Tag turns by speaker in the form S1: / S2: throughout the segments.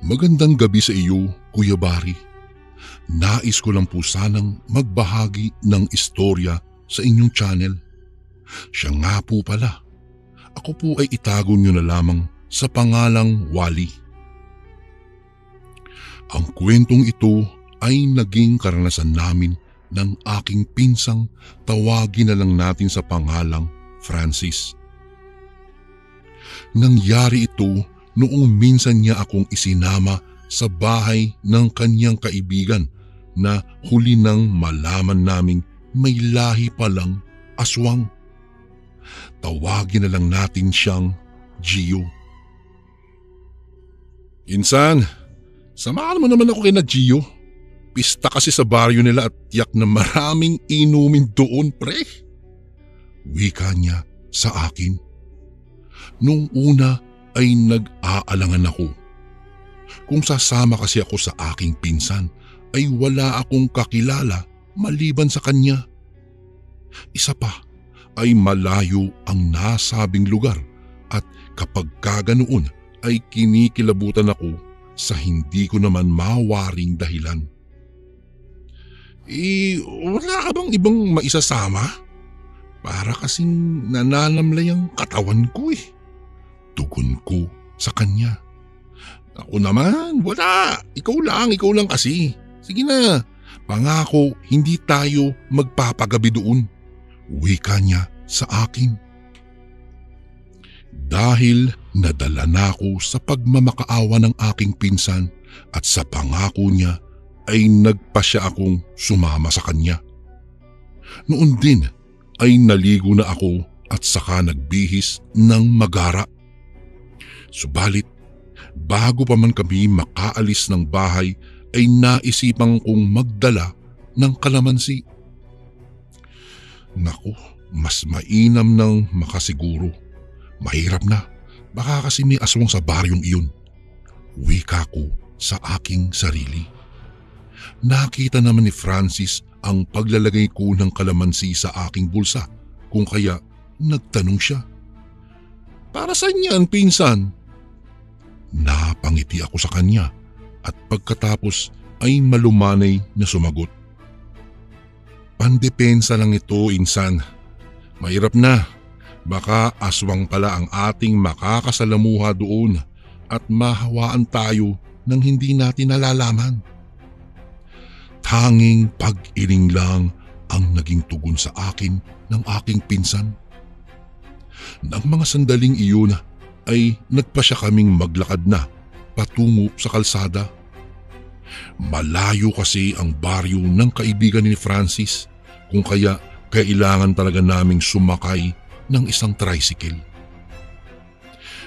S1: Magandang gabi sa iyo, Kuya Bari. Nais ko lang po sanang magbahagi ng istorya sa inyong channel. Siya nga po pala. Ako po ay itago niyo na lamang sa pangalang Wally. Ang kwentong ito ay naging karanasan namin ng aking pinsang tawagin na lang natin sa pangalang Francis. Nangyari ito noong minsan niya akong isinama sa bahay ng kanyang kaibigan na huli nang malaman naming may lahi palang aswang. Tawagin na lang natin siyang Gio. Insan, samahan mo naman ako kina Gio. Pista kasi sa baryo nila at tiyak na maraming inumin doon, pre. Wika niya sa akin. Nung una ay nag-aalangan ako. Kung sasama kasi ako sa aking pinsan ay wala akong kakilala maliban sa kanya. Isa pa ay malayo ang nasabing lugar at kapag kaganoon ay kinikilabutan ako sa hindi ko naman mawaring dahilan. Wala ka bang ibang maisasama? Para kasing nananamlay ang katawan ko eh. Tugon ko sa kanya. Ako naman, wala. Ikaw lang kasi. Sige na, pangako hindi tayo magpapagabi doon. Wika niya sa akin. Dahil nadala na ako sa pagmamakaawa ng aking pinsan at sa pangako niya ay nagpasya akong sumama sa kanya. Noon din ay naligo na ako at saka nagbihis ng magara. Subalit, bago pa man kami makaalis ng bahay ay naisipang kong magdala ng kalamansi. Naku, mas mainam ng makasiguro. Mahirap na, baka kasi may aswang sa baryong iyon. Wika ko sa aking sarili. Nakita naman ni Francis ang paglalagay ko ng kalamansi sa aking bulsa, kung kaya nagtanong siya. Para saan yan, pinsan? Napangiti ako sa kanya at pagkatapos ay malumanay na sumagot. Pandepensa lang ito, insan. Mahirap na. Baka aswang pala ang ating makakasalamuha doon at mahawaan tayo ng hindi natin nalalaman. Tanging pag-iling lang ang naging tugon sa akin ng aking pinsan. Nang mga sandaling iyon ay nagpasya kaming maglakad na patungo sa kalsada. Malayo kasi ang baryo ng kaibigan ni Francis, kung kaya kailangan talaga naming sumakay ng isang tricycle.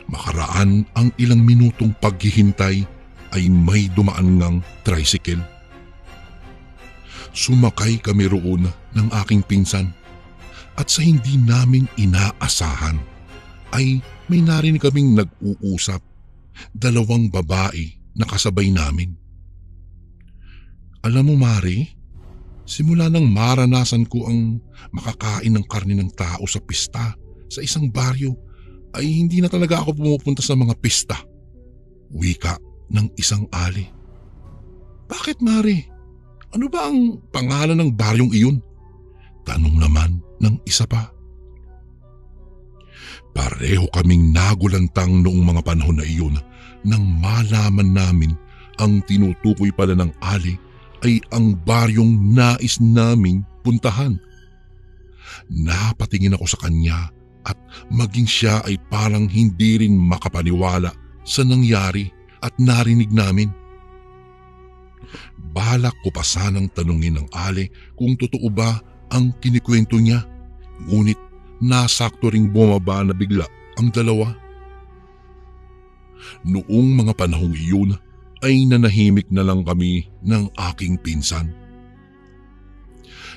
S1: Makaraan ang ilang minutong paghihintay ay may dumaan ngang tricycle. Sumakay kami roon ng aking pinsan at sa hindi namin inaasahan ay may narinig kaming nag-uusap, dalawang babae na kasabay namin. Alam mo, Mari, simula nang maranasan ko ang makakain ng karne ng tao sa pista sa isang baryo ay hindi na talaga ako pumupunta sa mga pista. Wika ng isang ali. Bakit, Mari? Ano ba ang pangalan ng baryong iyon? Tanong naman ng isa pa. Pareho kaming nagulantang noong mga panahon na iyon nang malaman namin ang tinutukoy pala ng ali ay ang baryong nais naming puntahan. Napatingin ako sa kanya at maging siya ay parang hindi rin makapaniwala sa nangyari at narinig namin. Balak ko pa sanang tanungin ng ali kung totoo ba ang kinikwento niya, ngunit nasakto ring bumaba na bigla ang dalawa. Noong mga panahong iyon ay nanahimik na lang kami ng aking pinsan.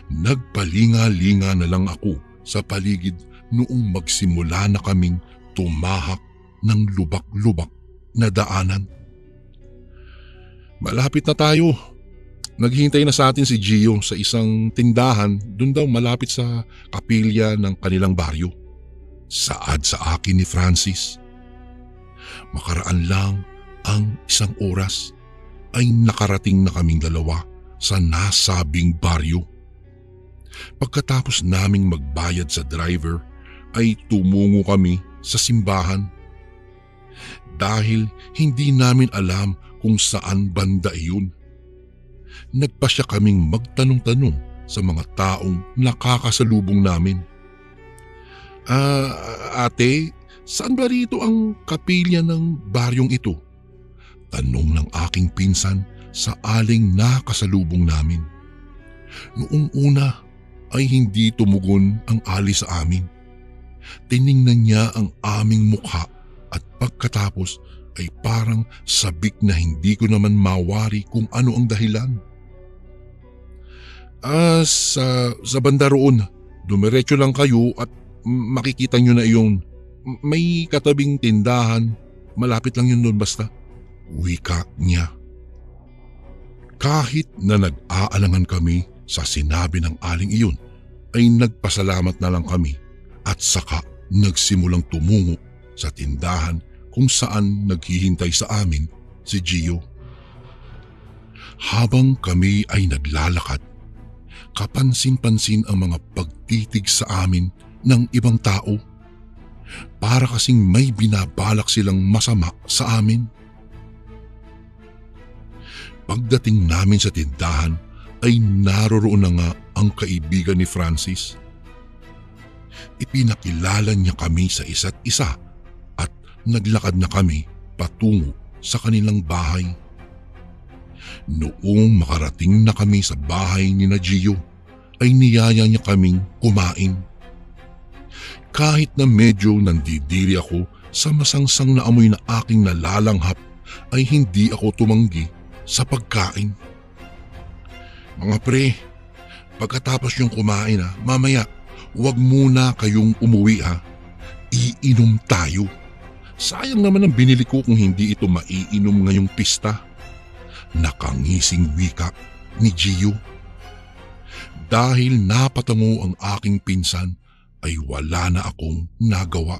S1: Nagpalinga-linga na lang ako sa paligid noong magsimula na kaming tumahak ng lubak-lubak na daanan. Malapit na tayo. Naghihintay na sa atin si Gio sa isang tindahan doon daw malapit sa kapilya ng kanilang baryo. Saad sa akin ni Francis. Makaraan lang ang 1 oras ay nakarating na kaming dalawa sa nasabing baryo. Pagkatapos naming magbayad sa driver ay tumungo kami sa simbahan. Dahil hindi namin alam kung saan banda iyon, nagpasya kaming magtanong-tanong sa mga taong nakakasalubong namin. Ate, saan ba rito ang kapilya ng baryong ito? Tanong ng aking pinsan sa aling nakasalubong namin. Noong una ay hindi tumugon ang ali sa amin. Tiningnan niya ang aming mukha at pagkatapos ay parang sabik na hindi ko naman mawari kung ano ang dahilan. Sa banda roon, dumiretso lang kayo at makikita nyo na iyon. May katabing tindahan, malapit lang yun doon basta. Wika niya. Kahit na nag-aalangan kami sa sinabi ng aling iyon, ay nagpasalamat na lang kami at saka nagsimulang tumungo sa tindahan kung saan naghihintay sa amin si Gio. Habang kami ay naglalakad, kapansin-pansin ang mga pagtitig sa amin ng ibang tao. Para kasing may binabalak silang masama sa amin. Pagdating namin sa tindahan ay naroroon na nga ang kaibigan ni Francis. Ipinakilala niya kami sa isa't isa at naglakad na kami patungo sa kanilang bahay. Noong makarating na kami sa bahay ni Gio, ay niyaya niya kaming kumain. Kahit na medyo nandidiri ako sa masangsang na amoy na aking nalalanghap, ay hindi ako tumanggi sa pagkain. Mga pre, pagkatapos yung kumain mamaya, huwag muna kayong umuwi Iinom tayo. Sayang naman ang binili ko kung hindi ito maiinom ngayong pista. Nakangising wika ni Gio. Dahil napatango ang aking pinsan, ay wala na akong nagawa.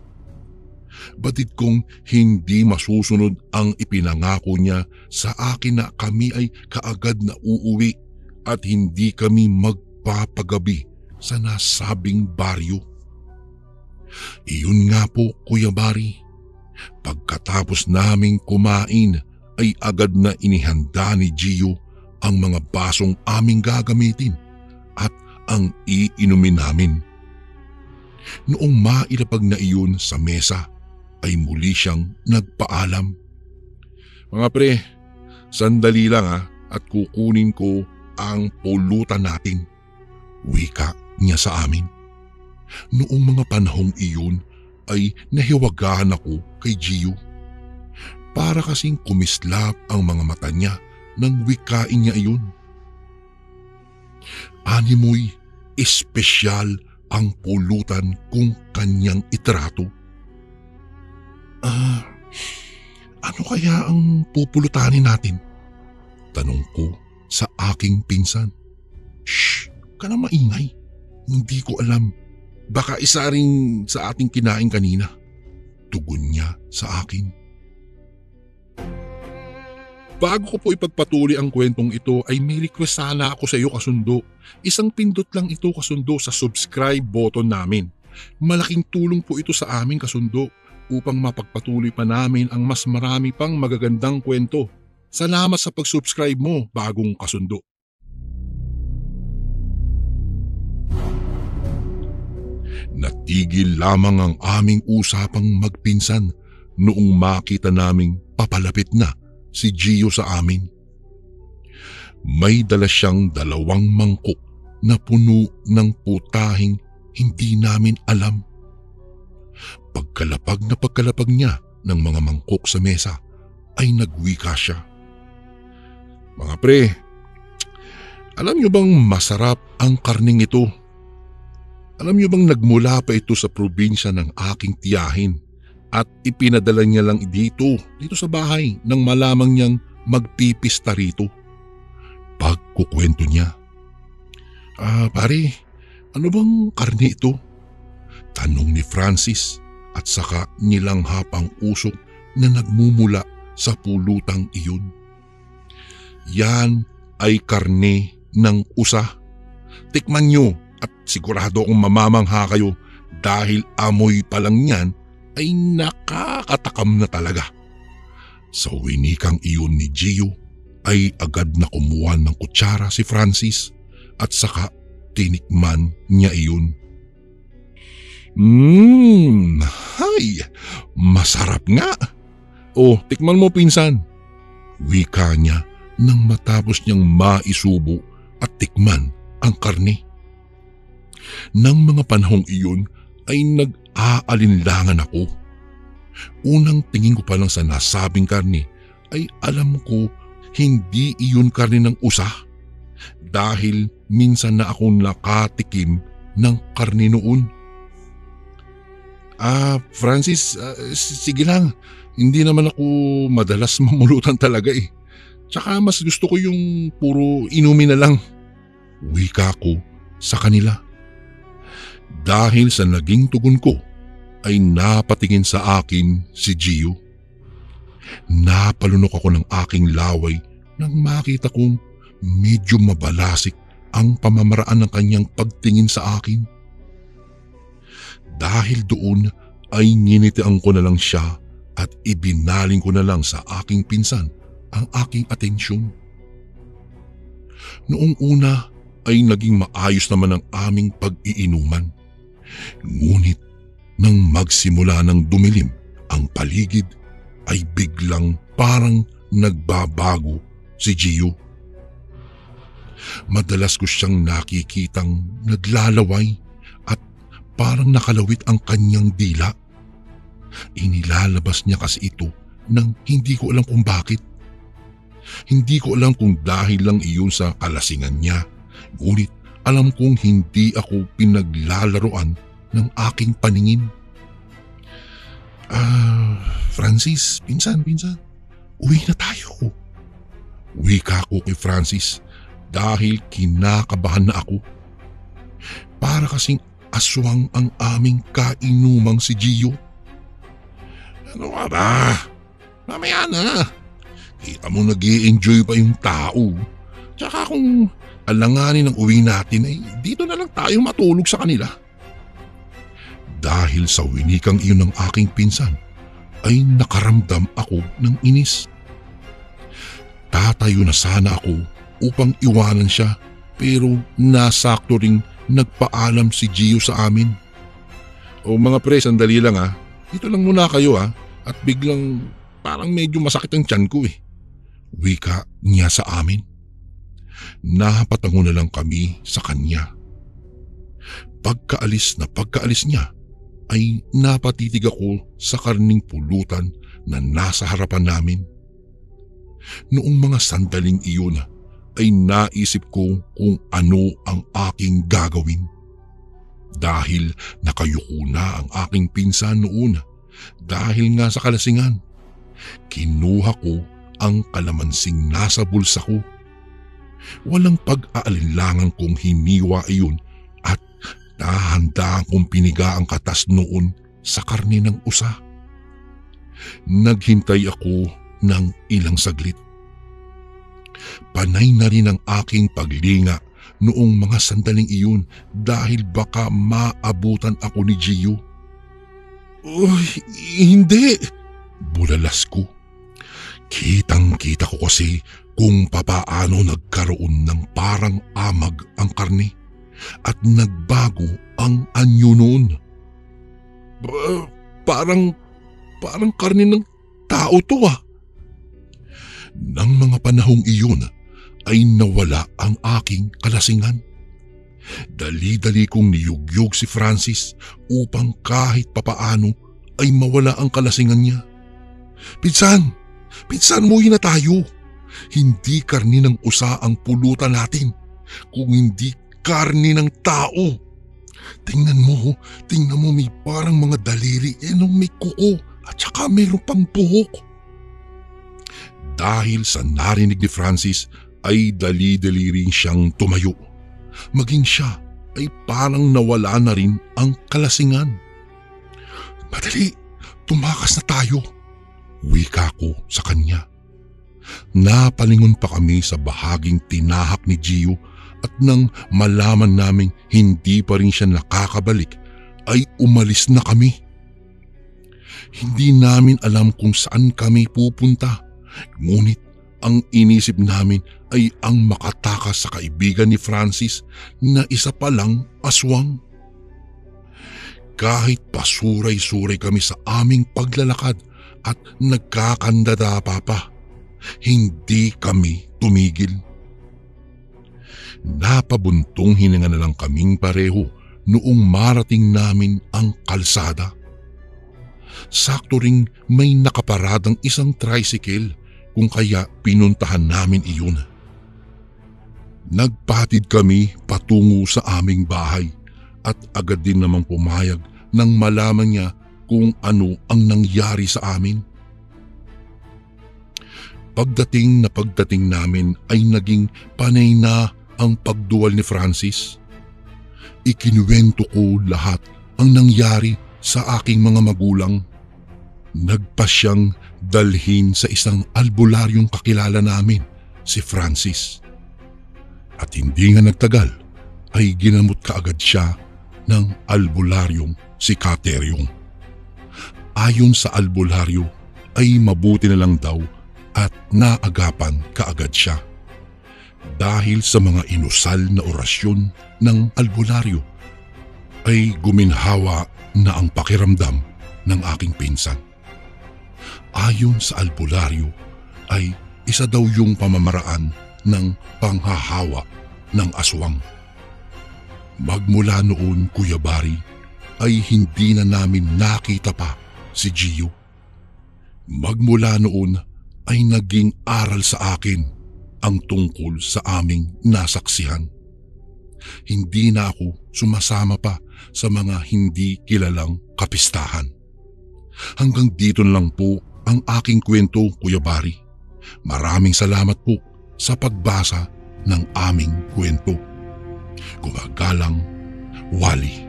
S1: Batid kong hindi masusunod ang ipinangako niya sa akin na kami ay kaagad na uuwi at hindi kami magpapagabi sa nasabing baryo. Iyon nga po, Kuya Bari. Pagkatapos naming kumain ay agad na inihanda ni Gio ang mga basong aming gagamitin at ang iinumin namin. Noong mailapag na iyon sa mesa ay muli siyang nagpaalam. Mga pre, sandali lang at kukunin ko ang pulutan natin. Wika niya sa amin. Noong mga panahong iyon ay nahiwagahan ako kay Gio. Para kasing kumislap ang mga mata niya nang wikain niya iyon. Animoy espesyal ang pulutan kung kanyang itrato. Ano kaya ang pupulutanin natin? Tanong ko sa aking pinsan. Shh, ka na maingay. Hindi ko alam. Baka isa rin sa ating kinain kanina. Tugon niya sa akin. Bago ko po ipagpatuloy ang kwentong ito ay may request sana ako sa iyo kasundo. Isang pindot lang ito kasundo sa subscribe button namin. Malaking tulong po ito sa amin kasundo upang mapagpatuloy pa namin ang mas marami pang magagandang kwento. Salamat sa pag-subscribe mo, bagong kasundo. Natigil lamang ang aming usapang magpinsan noong makita naming papalapit na si Gio sa amin. May dala siyang 2 mangkok na puno ng putahing hindi namin alam. Pagkalapag niya ng mga mangkok sa mesa ay nagwika siya. Mga pre, alam niyo bang masarap ang karning ito? Alam niyo bang nagmula pa ito sa probinsya ng aking tiyahin at ipinadala niya lang dito sa bahay nang malamang niyang magpipista rito. Pagkukwento niya. Pare, ano bang karne ito? Tanong ni Francis at saka nilanghap ang usok na nagmumula sa pulutang iyon. Yan ay karne ng usa. Tikman nyo at sigurado akong mamamangha kayo dahil amoy pa lang yan ay nakakatakam na talaga. Sa winikang iyon ni Gio ay agad na kumuha ng kutsara si Francis at saka tinikman niya iyon. Hay, masarap nga. Oh, tikman mo pinsan. Wika niya nang matapos niyang maisubo at tikman ang karne. Nang mga panahong iyon ay nag-aalinlangan ako. Unang tingin ko pa lang sa nasabing karne ay alam ko hindi iyon karne ng usa dahil minsan na akong nakatikim ng karne noon. Francis, sige lang. Hindi naman ako madalas mamulutan talaga eh. Tsaka mas gusto ko yung puro inumin na lang. Wika ko sa kanila. Dahil sa naging tugon ko ay napatingin sa akin si Gio. Napalunok ako ng aking laway nang makita kong medyo mabalasik ang pamamaraan ng kanyang pagtingin sa akin. Dahil doon ay nginitian ko na lang siya at ibinaling ko na lang sa aking pinsan ang aking atensyon. Noong una ay naging maayos naman ang aming pag-iinuman. Ngunit nang magsimula ng dumilim ang paligid ay biglang parang nagbabago si Gio. Madalas ko siyang nakikitang naglalaway at parang nakalawit ang kanyang dila. Inilalabas niya kasi ito nang hindi ko alam kung bakit. Hindi ko alam kung dahil lang iyon sa kalasingan niya. Ngunit alam kong hindi ako pinaglalaroan ng aking paningin. Francis, pinsan, uwi na tayo. Wika ko kay Francis dahil kinakabahan na ako. Para kasing aswang ang aming kainumang si Gio. Ano ka ba? Mamaya na. Kita mo nag-i-enjoy pa yung tao. Tsaka kung alanganin ang uwi natin ay dito na lang tayo matulog sa kanila. Dahil sa winikang iyon ng aking pinsan ay nakaramdam ako ng inis. Tatayo na sana ako upang iwanan siya pero nasakto ring nagpaalam si Gio sa amin. O mga pre, sandali lang ha. Dito lang muna kayo ha. At biglang parang medyo masakit ang tiyan ko eh. Wika niya sa amin. Napatango na lang kami sa kanya. Pagkaalis niya ay napatitig ako sa karning pulutan na nasa harapan namin. Noong mga sandaling iyon ay naisip ko kung ano ang aking gagawin. Dahil nakayuko na ang aking pinsan noon dahil nga sa kalasingan. Kinuha ko ang kalamansing nasa bulsa ko. Walang pag-aalinlangan kong hiniwa iyon at dahan-dahan kong piniga ang katas noon sa karne ng usa. Naghintay ako ng ilang saglit. Panay na rin ang aking paglinga noong mga sandaling iyon dahil baka maabutan ako ni Gio. Hindi! Bulalas ko. Kitang-kita ko kasi kung papaano nagkaroon ng parang amag ang karne at nagbago ang anyo noon. Parang karne ng tao to ah. Nang mga panahong iyon ay nawala ang aking kalasingan. Dali-dali kong niyugyug si Francis upang kahit papaano ay mawala ang kalasingan niya. Pinsan, umuwi na tayo. Hindi karni ng usa ang pulutan natin, kung hindi karni ng tao. Tingnan mo may parang mga daliri nung may kuko at saka mayroon pang buhok. Dahil sa narinig ni Francis ay dali-dali rin siyang tumayo. Maging siya ay parang nawala na rin ang kalasingan. Madali, tumakas na tayo. Wika ko sa kanya. Napalingon pa kami sa bahaging tinahak ni Gio at nang malaman naming hindi pa rin siya nakakabalik ay umalis na kami. Hindi namin alam kung saan kami pupunta, ngunit ang inisip namin ay ang makatakas sa kaibigan ni Francis na isa palang aswang. Kahit pasuray-suray kami sa aming paglalakad at nagkakandadapa pa, hindi kami tumigil. Napabuntong hininga na lang kaming pareho noong marating namin ang kalsada. Sakto ring may nakaparadang isang tricycle kung kaya pinuntahan namin iyon. Nagpatid kami patungo sa aming bahay at agad din namang pumayag nang malaman niya kung ano ang nangyari sa amin. Pagdating namin ay naging panay na ang pagduwal ni Francis. Ikinuwento ko lahat ang nangyari sa aking mga magulang. Nagpa siyang dalhin sa isang albularyong kakilala namin, si Francis. At hindi nga nagtagal ay ginamot kaagad siya ng albularyong si Kateryong. Ayon sa albularyo ay mabuti na lang daw at naagapan kaagad siya. Dahil sa mga inusal na orasyon ng albularyo ay guminhawa na ang pakiramdam ng aking pinsan. Ayon sa albularyo ay isa daw yung pamamaraan ng panghahawa ng aswang. Magmula noon, Kuya Bari, ay hindi na namin nakita pa si Gio. Magmula noon ay naging aral sa akin ang tungkol sa aming nasaksihan. Hindi na ako sumasama pa sa mga hindi kilalang kapistahan. Hanggang dito na lang po ang aking kwento, Kuya Bari. Maraming salamat po sa pagbasa ng aming kwento. Gumagalang, Wally.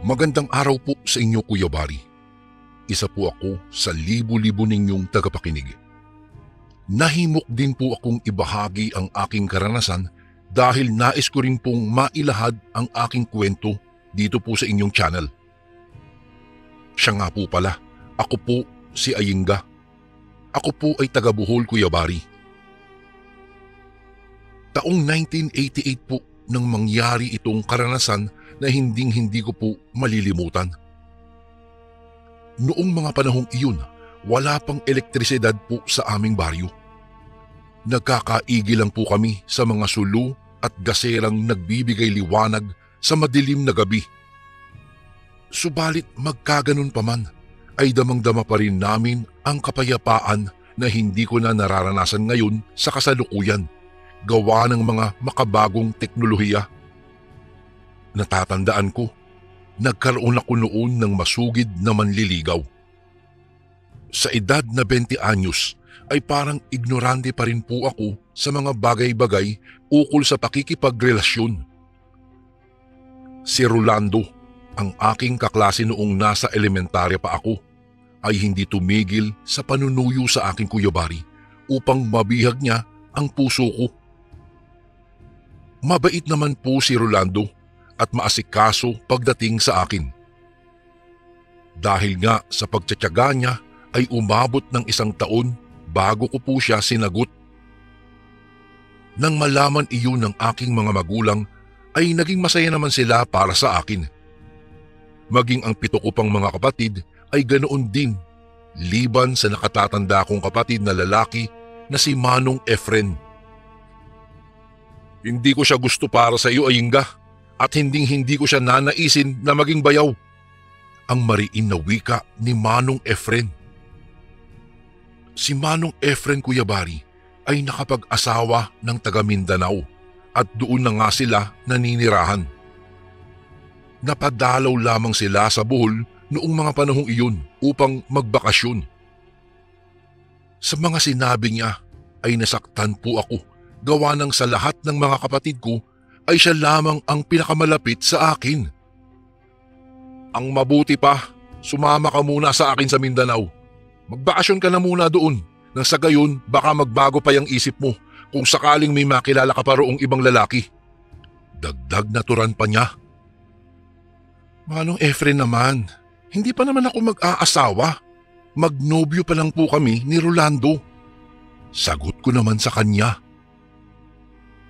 S1: Magandang araw po sa inyo, Kuya Bari. Isa po ako sa libo-libo ninyong tagapakinig. Nahimok din po akong ibahagi ang aking karanasan dahil nais ko rin pong mailahad ang aking kwento dito po sa inyong channel. Siya nga po pala, ako po si Ayinga. Ako po ay taga Bohol, Kuya Bari. Taong 1988 po nang mangyari itong karanasan na hindi ko po malilimutan. Noong mga panahong iyon, wala pang elektrisidad po sa aming baryo. Nagkakaigi lang po kami sa mga sulu at gaserang nagbibigay liwanag sa madilim na gabi. Subalit magkaganon pa man, ay damang-dama pa rin namin ang kapayapaan na hindi ko na nararanasan ngayon sa kasalukuyan, gawa ng mga makabagong teknolohiya. Natatandaan ko, nagkaroon ako noon ng masugid na manliligaw. Sa edad na 20 anyos ay parang ignorante pa rin po ako sa mga bagay-bagay ukol sa pakikipagrelasyon. Si Rolando, ang aking kaklase noong nasa elementarya pa ako, ay hindi tumigil sa panunuyo sa aking Kuya Bari upang mabihag niya ang puso ko. Mabait naman po si Rolando at maasikaso pagdating sa akin. Dahil nga sa pagtsatsaga niya ay umabot ng 1 taon bago ko po siya sinagot. Nang malaman iyon ng aking mga magulang ay naging masaya naman sila para sa akin. Maging ang 7 ko pang mga kapatid ay ganoon din, liban sa nakatatanda kong kapatid na lalaki na si Manong Efren. Hindi ko siya gusto para sa iyo, Ayinga, at hindi ko siya nanaisin na maging bayaw. Ang mariin na wika ni Manong Efren. Si Manong Efren, Kuya Bari, ay nakapag-asawa ng taga Mindanao at doon na nga sila naninirahan. Napadalaw lamang sila sa Bohol noong mga panahong iyon upang magbakasyon. Sa mga sinabi niya ay nasaktan po ako gawa ng sa lahat ng mga kapatid ko ay siya lamang ang pinakamalapit sa akin. Ang mabuti pa, sumama ka muna sa akin sa Mindanao. Magbakasyon ka na muna doon, nang sa gayon baka magbago pa yung isip mo kung sakaling may makilala ka pa roong ibang lalaki. Dagdag na turan pa niya. Manong Efren naman, hindi pa naman ako mag-aasawa. Magnobyo pa lang po kami ni Rolando. Sagot ko naman sa kanya.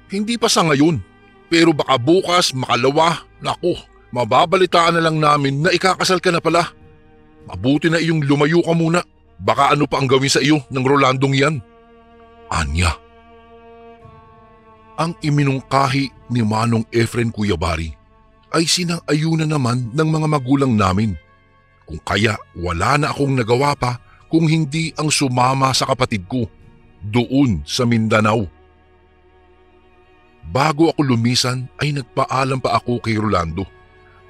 S1: Hindi pa sa ngayon, pero baka bukas, makalawa, naku, mababalitaan na lang namin na ikakasal ka na pala. Mabuti na iyong lumayo ka muna, baka ano pa ang gawin sa iyo ng Rolandong yan. Anya. Ang iminungkahi ni Manong Efren Cuyabari ay sinang-ayunan naman ng mga magulang namin. Kung kaya wala na akong nagawa pa kung hindi ang sumama sa kapatid ko doon sa Mindanao. Bago ako lumisan ay nagpaalam pa ako kay Rolando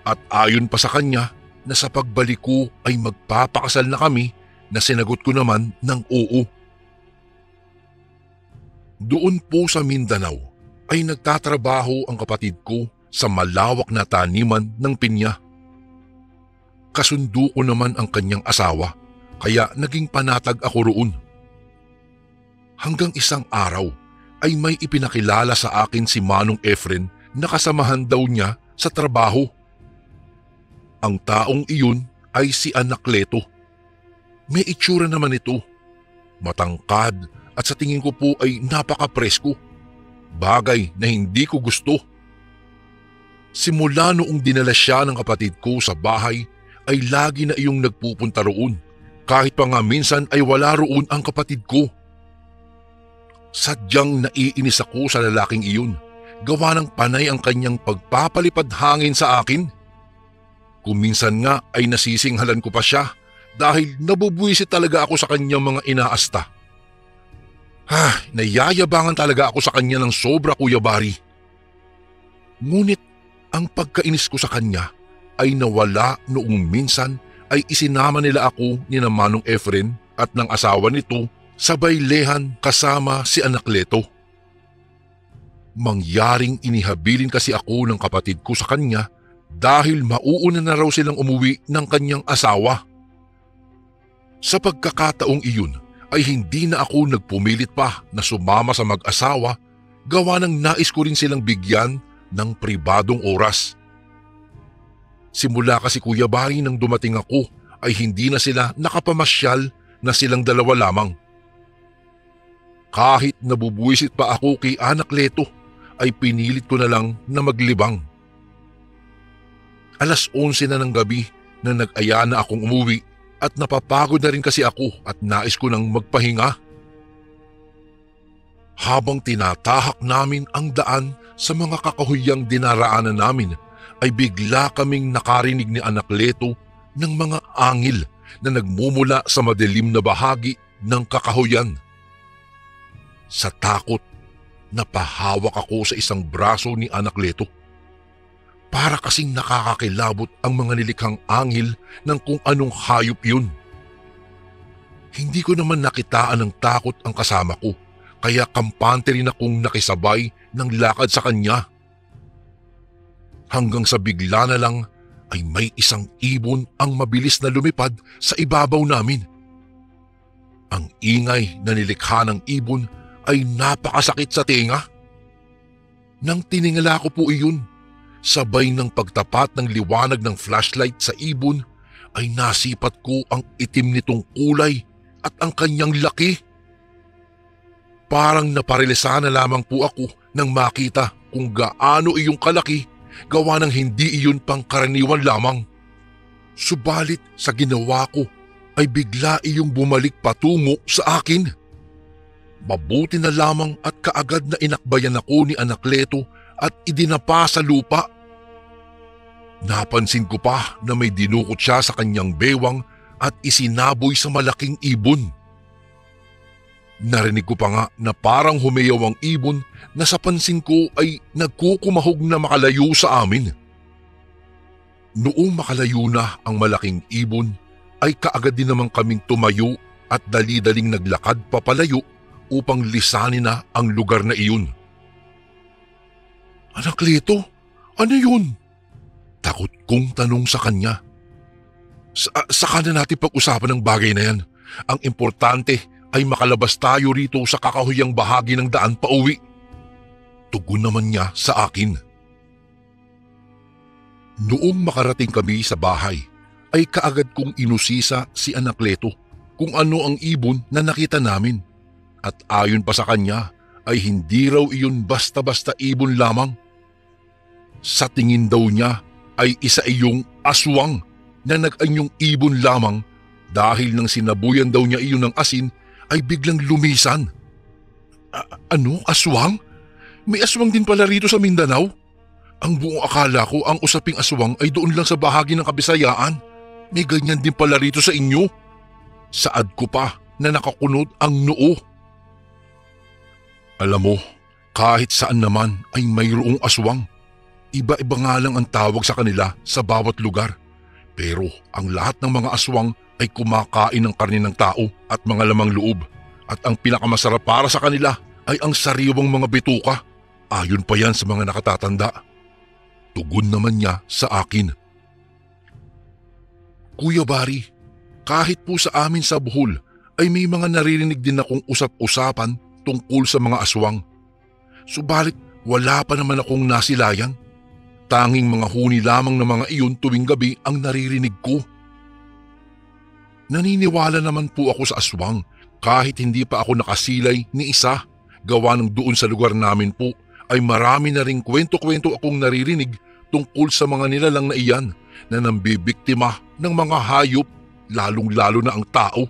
S1: at ayon pa sa kanya na sa pagbalik ko ay magpapakasal na kami na sinagot ko naman ng oo. Doon po sa Mindanao ay nagtatrabaho ang kapatid ko sa malawak na taniman ng pinya. Kasundo ko naman ang kanyang asawa kaya naging panatag ako roon. Hanggang isang araw ay may ipinakilala sa akin si Manong Efren na kasamahan daw niya sa trabaho. Ang taong iyon ay si Anacleto. May itsura naman ito, matangkad at sa tingin ko po ay napaka-presko, bagay na hindi ko gusto. Simula noong dinala siya ng kapatid ko sa bahay ay lagi na iyong nagpupunta roon, kahit pa nga minsan ay wala roon ang kapatid ko. Sadyang naiinis ako sa lalaking iyon, gawa ng panay ang kanyang pagpapalipad hangin sa akin. Kung minsan nga ay nasisinghalan ko pa siya dahil nabubwisit talaga ako sa kanyang mga inaasta. Nayayabangan talaga ako sa kanya ng sobra, Kuya Bari. Ngunit ang pagkainis ko sa kanya ay nawala noong minsan ay isinama nila ako ni Manong Efren at ng asawa nito sa baylehan kasama si Anacleto. Mangyaring inihabilin kasi ako ng kapatid ko sa kanya dahil mauuna na raw silang umuwi ng kanyang asawa. Sa pagkakataong iyon ay hindi na ako nagpumilit pa na sumama sa mag-asawa, gawa ng nais ko rin silang bigyan ng pribadong oras. Simula kasi, Kuya Bari, nang dumating ako ay hindi na sila nakapamasyal na silang dalawa lamang. Kahit nabubuwisit pa ako kay Anacleto ay pinilit ko na lang na maglibang. 11:00 na ng gabi na nag-aya na akong umuwi at napapagod na rin kasi ako at nais ko nang magpahinga. Habang tinatahak namin ang daan sa mga kakahuyang dinaraanan namin ay bigla kaming nakarinig ni Anacleto ng mga angil na nagmumula sa madilim na bahagi ng kakahuyan. Sa takot, napahawak ako sa isang braso ni Anacleto. Para kasing nakakakilabot ang mga nilikhang angil ng kung anong hayop yun. Hindi ko naman nakitaan ng takot ang kasama ko, kaya kampante rin akong nakisabay ng lakad sa kanya. Hanggang sa bigla na lang ay may isang ibon ang mabilis na lumipad sa ibabaw namin. Ang ingay na nilikha ng ibon ay napakasakit sa tenga. Nang tiningala ko po iyon, sabay ng pagtapat ng liwanag ng flashlight sa ibon ay nasipat ko ang itim nitong kulay at ang kanyang laki. Parang naparilisa na lamang po ako nang makita kung gaano iyong kalaki, gawa ng hindi iyon pangkaraniwan lamang. Subalit sa ginawa ko ay bigla iyong bumalik patungo sa akin. Mabuti na lamang at kaagad na inakbayan ako ni Anacleto at idinapa sa lupa. Napansin ko pa na may dinukot siya sa kanyang bewang at isinaboy sa malaking ibon. Narinig ko pa nga na parang humiyaw ang ibon na sa pansin ko ay nagkukumahog na makalayo sa amin. Noong makalayo na ang malaking ibon ay kaagad din naman kaming tumayo at dali-daling naglakad papalayo upang lisanin na ang lugar na iyon. Anak Leto, ano yun? Takot kong tanong sa kanya. Saka na natin pag-usapan ng bagay na yan. Ang importante ay makalabas tayo rito sa kakahuyang bahagi ng daan pauwi. Tugon naman niya sa akin. Noong makarating kami sa bahay, ay kaagad kong inusisa si Anak Leto kung ano ang ibon na nakita namin. At ayon pa sa kanya ay hindi raw iyon basta-basta ibon lamang. Sa tingin daw niya ay isa iyong aswang na nag-anyong ibon lamang dahil nang sinabuyan daw niya iyon ng asin ay biglang lumisan. Ano? Aswang? May aswang din pala rito sa Mindanao? Ang buong akala ko ang usaping aswang ay doon lang sa bahagi ng Kabisayaan. May ganyan din pala rito sa inyo. Saad ko pa na nakakunot ang noo. Alam mo, kahit saan naman ay mayroong aswang. Iba-iba nga lang ang tawag sa kanila sa bawat lugar. Pero ang lahat ng mga aswang ay kumakain ng karne ng tao at mga lamang loob. At ang pinakamasarap para sa kanila ay ang sariwang mga bituka. Ayon pa yan sa mga nakatatanda. Tugon naman niya sa akin. Kuya Bari, kahit po sa amin sa Bohol ay may mga naririnig din akong usap-usapan tungkol sa mga aswang. Subalit wala pa naman akong nasilayan. Tanging mga huni lamang ng mga iyon tuwing gabi ang naririnig ko. Naniniwala naman po ako sa aswang kahit hindi pa ako nakasilay ni isa. Gawa ng doon sa lugar namin po ay marami na ring kwento-kwento akong naririnig tungkol sa mga nilalang na iyan na nambibiktima ng mga hayop, lalong-lalo na ang tao.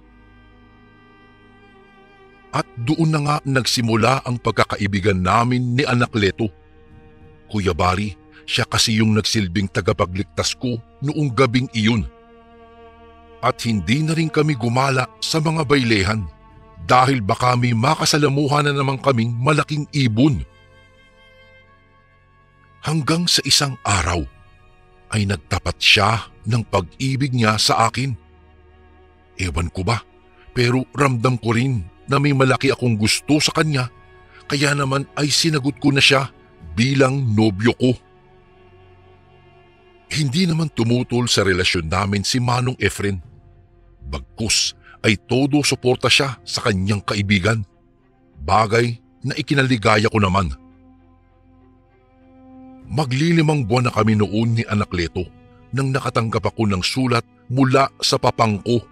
S1: At doon na nga nagsimula ang pagkakaibigan namin ni Anak Leto. Kuya Bari, siya kasi yung nagsilbing tagapagligtas ko noong gabing iyon. At hindi na rin kami gumala sa mga baylehan dahil baka may makasalamuhan na naman kaming malaking ibon. Hanggang sa isang araw ay nagtapat siya ng pag-ibig niya sa akin. Ewan ko ba, pero ramdam ko rin na may malaki akong gusto sa kanya, kaya naman ay sinagot ko na siya bilang nobyo ko. Hindi naman tumutol sa relasyon namin si Manong Efren. Bagkus ay todo suporta siya sa kanyang kaibigan. Bagay na ikinaligaya ko naman. Maglilimang buwan na kami noon ni Anak Leto nang nakatanggap ako ng sulat mula sa papangko.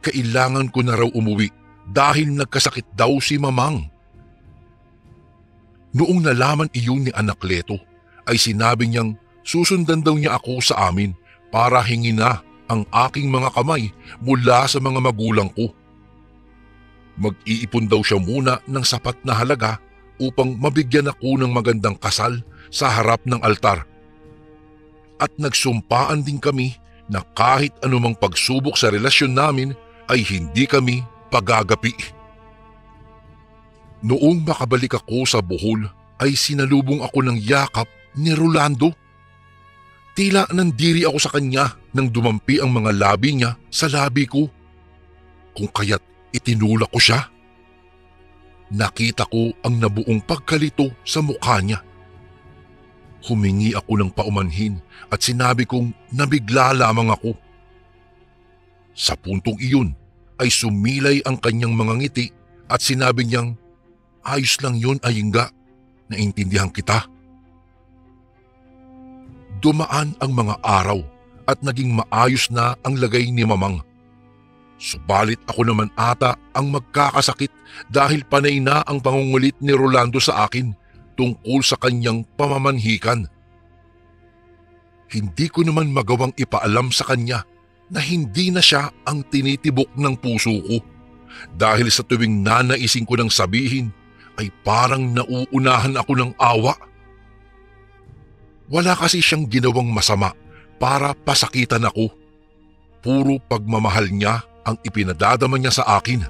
S1: Kailangan ko na raw umuwi dahil nagkasakit daw si Mamang. Noong nalaman iyon ni Anak Leto ay sinabi niyang susundan daw niya ako sa amin para hingin na ang aking mga kamay mula sa mga magulang ko. Mag-iipon daw siya muna ng sapat na halaga upang mabigyan ako ng magandang kasal sa harap ng altar. At nagsumpaan din kami na kahit anumang pagsubok sa relasyon namin ay hindi kami pagagapi. Noong makabalik ako sa Bohol ay sinalubong ako ng yakap ni Rolando. Tila nandiri ako sa kanya nang dumampi ang mga labi niya sa labi ko. Kung kaya't itinulak ko siya. Nakita ko ang nabuong pagkalito sa mukha niya. Humingi ako ng paumanhin at sinabi kong nabigla lamang ako. Sa puntong iyon ay sumilay ang kanyang mga ngiti at sinabi niyang, "Ayos lang yun, Ayingga. Naintindihan kita." Dumaan ang mga araw at naging maayos na ang lagay ni Mamang. Subalit ako naman ata ang magkakasakit dahil panay na ang pangungulit ni Rolando sa akin tungkol sa kanyang pamamanhikan. Hindi ko naman magawang ipaalam sa kanya na hindi na siya ang tinitibok ng puso ko dahil sa tuwing nanaisin ko ng sabihin ay parang nauunahan ako ng awa. Wala kasi siyang ginawang masama para pasakitan ako. Puro pagmamahal niya ang ipinadadama niya sa akin.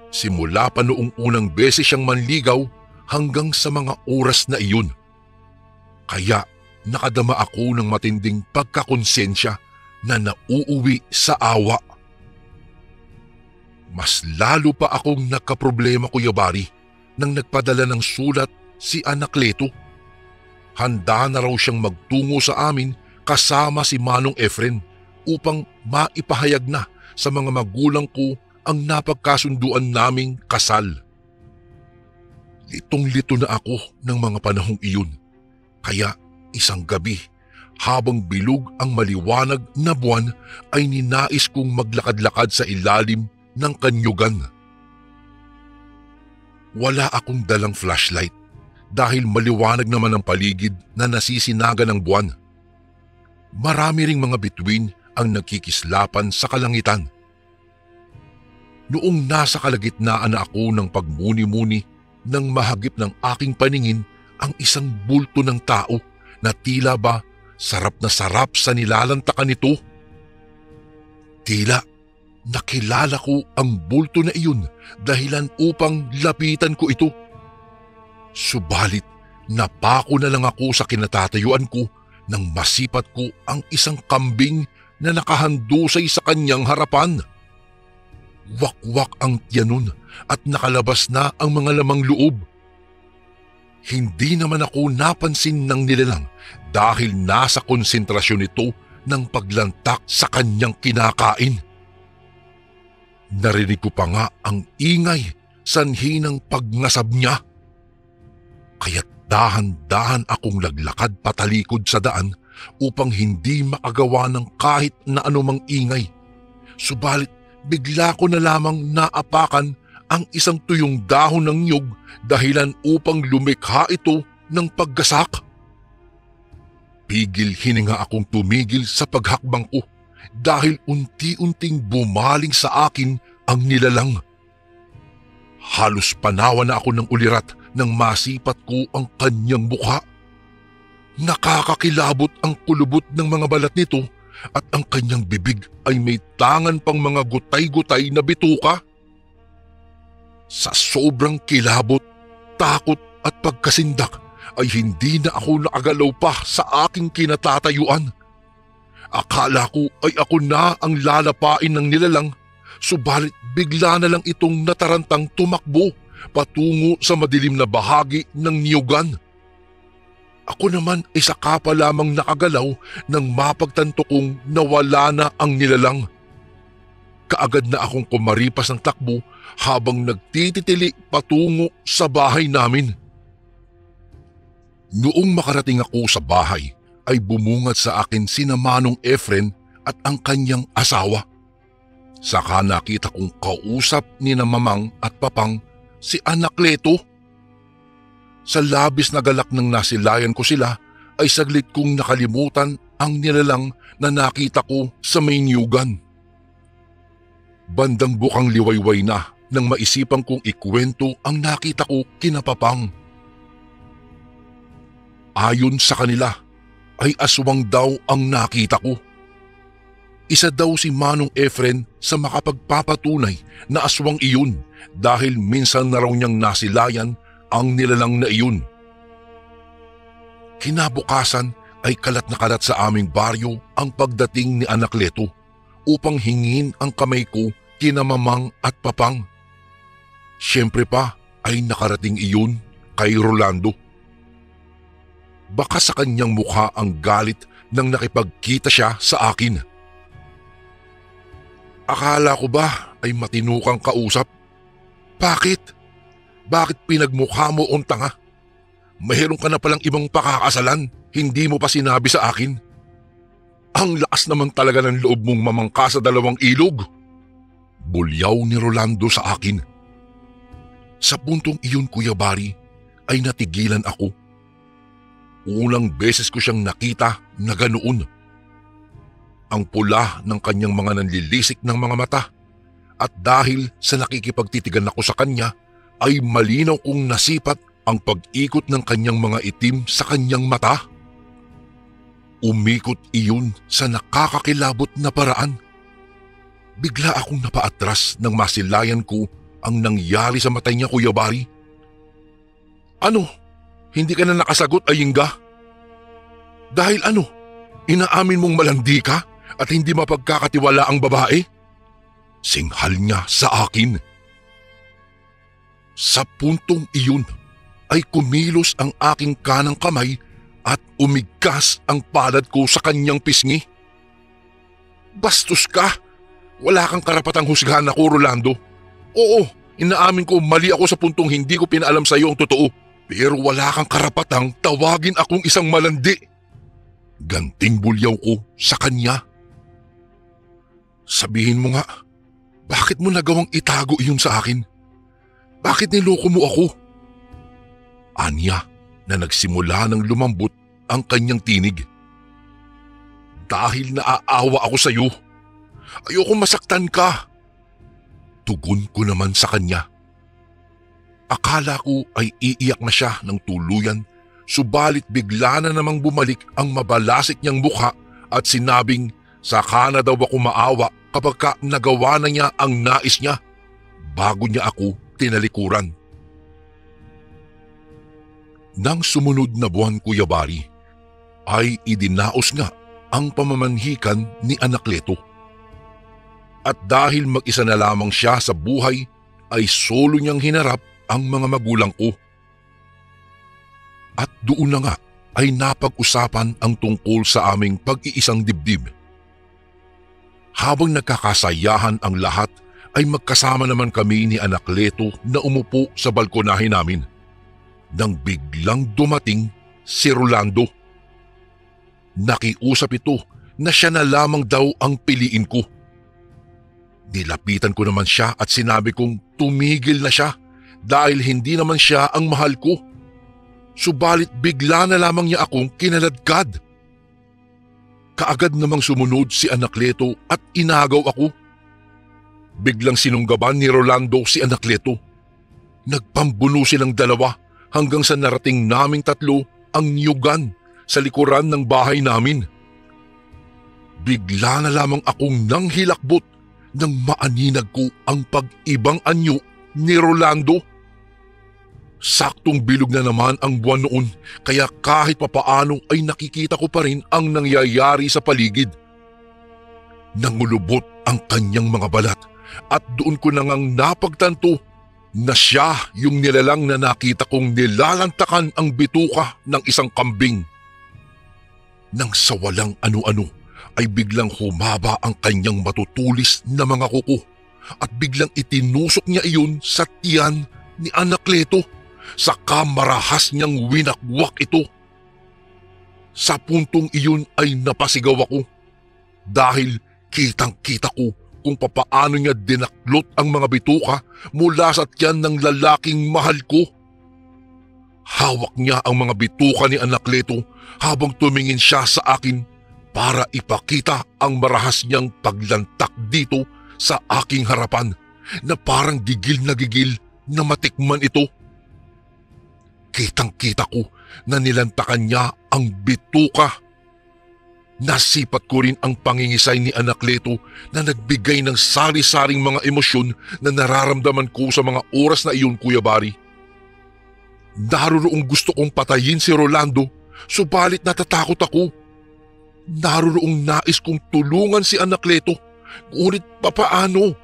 S1: Simula pa noong unang beses siyang manligaw hanggang sa mga oras na iyon. Kaya nakadama ako ng matinding pagkakonsensya na nauuwi sa awa. Mas lalo pa akong nagkaproblema, Kuya Bari, nang nagpadala ng sulat si Anak Leto Handa na raw siyang magtungo sa amin kasama si Manong Efren upang maipahayag na sa mga magulang ko ang napagkasunduan naming kasal. Litong-lito na ako ng mga panahong iyon. Kaya isang gabi, habang bilog ang maliwanag na buwan, ay ninais kong maglakad-lakad sa ilalim ng kanyugan. Wala akong dalang flashlight dahil maliwanag naman ang paligid na nasisinaga ng buwan. Marami ring mga bituin ang nagkikislapan sa kalangitan. Noong nasa kalagitnaan na ako ng pagmuni-muni, nang mahagip ng aking paningin ang isang bulto ng tao na tila ba sarap na sarap sa nilalantakan nito. Tila nakilala ko ang bulto na iyon dahilan upang lapitan ko ito. Subalit napako na lang ako sa kinatatayuan ko nang masipat ko ang isang kambing na nakahandusay sa kanyang harapan. Wakwak ang tiyan nun at nakalabas na ang mga lamang loob. Hindi naman ako napansin ng nilalang dahil nasa konsentrasyon ito ng paglantak sa kanyang kinakain. Narinig ko pa nga ang ingay sanhi ng pagngasab niya. Kaya't dahan-dahan akong laglakad patalikod sa daan upang hindi makagawa ng kahit na anumang ingay. Subalit bigla ko na lamang naapakan ang isang tuyong dahon ng niyog dahilan upang lumikha ito ng paggasak. Pigil hininga akong tumigil sa paghakbang ko dahil unti-unting bumaling sa akin ang nilalang. Halos panawa na ako ng ulirat nang masipat ko ang kanyang mukha. Nakakakilabot ang kulubot ng mga balat nito at ang kanyang bibig ay may tangan pang mga gutay-gutay na bituka. Sa sobrang kilabot, takot at pagkasindak ay hindi na ako nakagalaw pa sa aking kinatatayuan. Akala ko ay ako na ang lalapain ng nilalang, subalit bigla na lang itong natarantang tumakbo patungo sa madilim na bahagi ng niyugan. Ako naman ay saka pa lamang nakagalaw nang mapagtanto kong nawala na ang nilalang. Kaagad na akong kumaripas ng takbo habang nagtititili patungo sa bahay namin. Noong makarating ako sa bahay ay bumungad sa akin sina Manong Efren at ang kanyang asawa. Saka nakita kong kausap ni na Mamang at Papang si Anakleto. Sa labis na galak ng nasilayan ko sila ay saglit kong nakalimutan ang nilalang na nakita ko sa may niyugan. Bandang bukang liwayway na nang maisipan kong ikwento ang nakita ko kina Papang. Ayon sa kanila ay aswang daw ang nakita ko. Isa daw si Manong Efren sa makapagpapatunay na aswang iyon dahil minsan na raw niyang nasilayan ang nilalang na iyon. Kinabukasan ay kalat na kalat sa aming baryo ang pagdating ni Anakleto upang hingin ang kamay ko kina Mamang at Papang. Siyempre pa ay nakarating iyon kay Rolando. Baka sa kanyang mukha ang galit nang nakipagkita siya sa akin. Akala ko ba ay matinukang kausap? Bakit? Bakit pinagmukha mo ang tanga? Mayroon ka na palang ibang pakakasalan, hindi mo pa sinabi sa akin. Ang lakas naman talaga ng loob mong mamangka sa dalawang ilog. Bulyaw ni Rolando sa akin. Sa puntong iyon, Kuya Bari, ay natigilan ako. Unang beses ko siyang nakita na ganoon. Ang pula ng kanyang mga nanlilisik ng mga mata at dahil sa nakikipagtitigan ako sa kanya ay malinaw kong nasipat ang pag-ikot ng kanyang mga itim sa kanyang mata. Umikot iyon sa nakakakilabot na paraan. Bigla akong napaatras nang masilayan ko ang nangyari sa mata niya, Kuya Bari. Ano? Hindi ka na nakasagot, Ayinga? Dahil ano? Inaamin mong malandi ka at hindi mapagkakatiwala ang babae? Singhal niya sa akin. Sa puntong iyon ay kumilos ang aking kanang kamay at umigkas ang palad ko sa kanyang pisngi. Bastos ka! Wala kang karapatang husgahan ako, Rolando. Oo, inaamin ko mali ako sa puntong hindi ko pinaalam sa iyo ang totoo. Pero wala kang karapatang tawagin akong isang malandi. Ganting bulyaw ko sa kanya. Sabihin mo nga, bakit mo nagawang itago iyon sa akin? Bakit niloko mo ako? Anya na nagsimula ng lumambot ang kanyang tinig. Dahil naaawa ako sa iyo. Ayokong masaktan ka. Tugon ko naman sa kanya. Akala ko ay iiyak na siya ng tuluyan, subalit bigla na namang bumalik ang mabalasik niyang mukha at sinabing saka na daw ako maawa kapag ka nagawa na niya ang nais niya bago niya ako tinalikuran. Nang sumunod na buwan, Kuya Bari, ay idinaos nga ang pamamanhikan ni Anakleto. At dahil mag-isa na lamang siya sa buhay, ay solo niyang hinarap ang mga magulang ko. At doon na nga ay napag-usapan ang tungkol sa aming pag-iisang dibdib. Habang nagkakasayahan ang lahat, ay magkasama naman kami ni Anakleto na umupo sa balkonahe namin. Nang biglang dumating si Rolando. Nakiusap ito na siya na lamang daw ang piliin ko. Nilapitan ko naman siya at sinabi kong tumigil na siya dahil hindi naman siya ang mahal ko. Subalit bigla na lamang niya akong kinaladkad. Kaagad namang sumunod si Anakleto at inagaw ako. Biglang sinunggaban ni Rolando si Anakleto. Nagpambuno silang dalawa hanggang sa narating naming tatlo ang niyugan sa likuran ng bahay namin. Bigla na lamang akong nanghilakbot nang maaninag ko ang pag-ibang anyo ni Rolando. Saktong bilog na naman ang buwan noon kaya kahit papaano ay nakikita ko pa rin ang nangyayari sa paligid. Nangulubot ang kanyang mga balat at doon ko nang napagtanto na siya yung nilalang na nakita kong nilalantakan ang bituka ng isang kambing. Nang sa walang ano-ano ay biglang humaba ang kanyang matutulis na mga kuko at biglang itinusok niya iyon sa tiyan ni Anakleto. Saka marahas niyang winakwak ito. Sa puntong iyon ay napasigaw ako dahil kitang-kita ko kung papaano niya dinaklot ang mga bituka mula sa tiyan ng lalaking mahal ko. Hawak niya ang mga bituka ni Anakleto habang tumingin siya sa akin para ipakita ang marahas niyang paglantak dito sa aking harapan na parang gigil na matikman ito. Kitang-kita ko na nilantakan niya ang bituka. Nasipat ko rin ang pangingisay ni Anakleto na nagbigay ng sari-saring mga emosyon na nararamdaman ko sa mga oras na iyon, Kuya Bari. Naroroong gusto kong patayin si Rolando, subalit natatakot ako. Naroroong nais kong tulungan si Anakleto, ngunit papaano?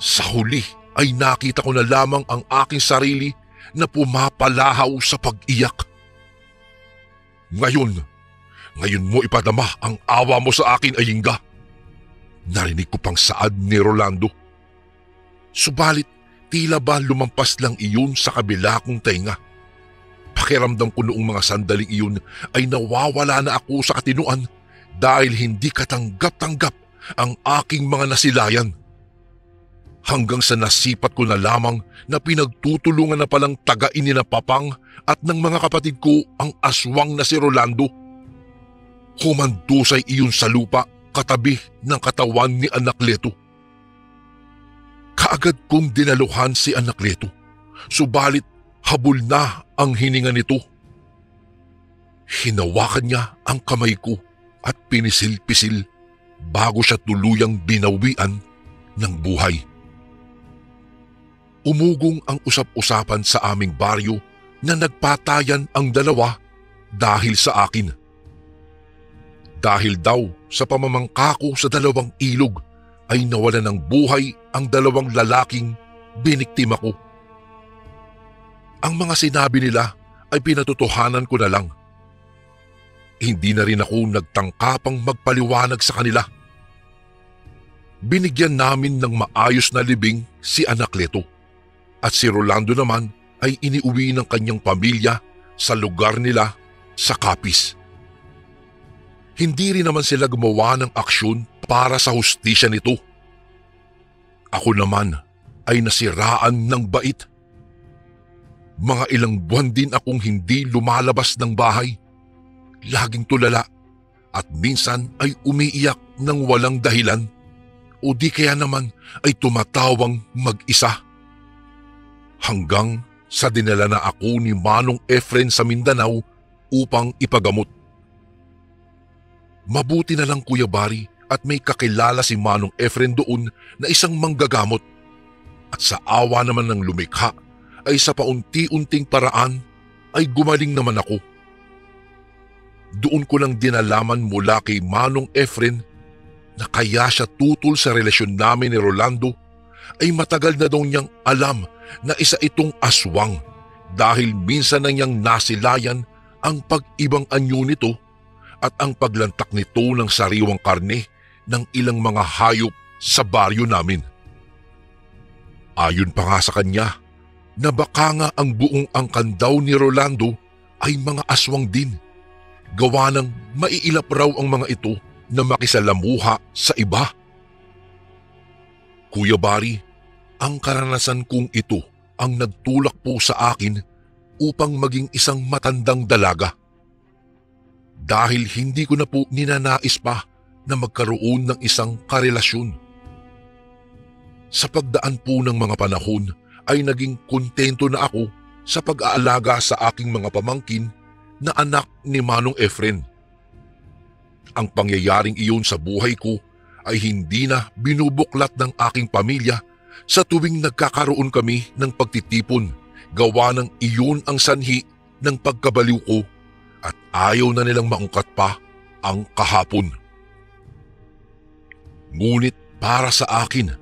S1: Sa huli ay nakita ko na lamang ang aking sarili na pumapalahaw sa pag-iyak. Ngayon mo ipadama ang awa mo sa akin, Ayinga. Narinig ko pang saad ni Rolando. Subalit tila ba lumampas lang iyon sa kabila kong tainga. Pakiramdam ko noong mga sandaling iyon ay nawawala na ako sa katinuan dahil hindi katanggap-tanggap ang aking mga nasilayan. Hanggang sa nasipat ko na lamang na pinagtutulungan na palang tagain ni na Papang at ng mga kapatid ko ang aswang na si Rolando. Humandusay iyon sa lupa katabi ng katawan ni Anakleto. Kaagad kong dinaluhan si Anakleto, subalit habol na ang hininga nito. Hinawakan niya ang kamay ko at pinisil-pisil bago siya tuluyang binawian ng buhay. Umugong ang usap-usapan sa aming baryo na nagpatayan ang dalawa dahil sa akin. Dahil daw sa pamamangka ko sa dalawang ilog ay nawalan ng buhay ang dalawang lalaking biniktima ko. Ang mga sinabi nila ay pinatotohanan ko na lang hindi na rin ako nagtangkapang magpaliwanag sa kanila. Binigyan namin ng maayos na libing si Anacleto at si Rolando naman ay iniuwi ng kanyang pamilya sa lugar nila sa Capiz. Hindi rin naman sila gumawa ng aksyon para sa hustisya nito. Ako naman ay nasiraan ng bait. Mga ilang buwan din akong hindi lumalabas ng bahay. Laging tulala at minsan ay umiiyak ng walang dahilan o di kaya naman ay tumatawang mag-isa. Hanggang sa dinala na ako ni Manong Efren sa Mindanao upang ipagamot. Mabuti na lang Kuya Bari at may kakilala si Manong Efren doon na isang manggagamot. At sa awa naman ng lumikha ay sa paunti-unting paraan ay gumaling naman ako. Doon ko lang dinalaman mula kay Manong Efren na kaya siya tutol sa relasyon namin ni Rolando ay matagal na daw niyang alam na isa itong aswang dahil minsan na niyang nasilayan ang pag-ibang anyo nito at ang paglantak nito ng sariwang karne ng ilang mga hayop sa baryo namin. Ayon pa nga sa kanya na baka nga ang buong angkan daw ni Rolando ay mga aswang din. Gawa ng maiilap raw ang mga ito na makisalamuha sa iba. Kuya Bari, ang karanasan kong ito ang nagtulak po sa akin upang maging isang matandang dalaga. Dahil hindi ko na po ninanais pa na magkaroon ng isang karelasyon. Sa pagdaan po ng mga panahon ay naging kontento na ako sa pag-aalaga sa aking mga pamangkin na anak ni Manong Efren. Ang pangyayaring iyon sa buhay ko ay hindi na binubuklat ng aking pamilya sa tuwing nagkakaroon kami ng pagtitipon, gawa ng iyon ang sanhi ng pagkabaliw ko at ayaw na nilang maungkat pa ang kahapon. Ngunit para sa akin,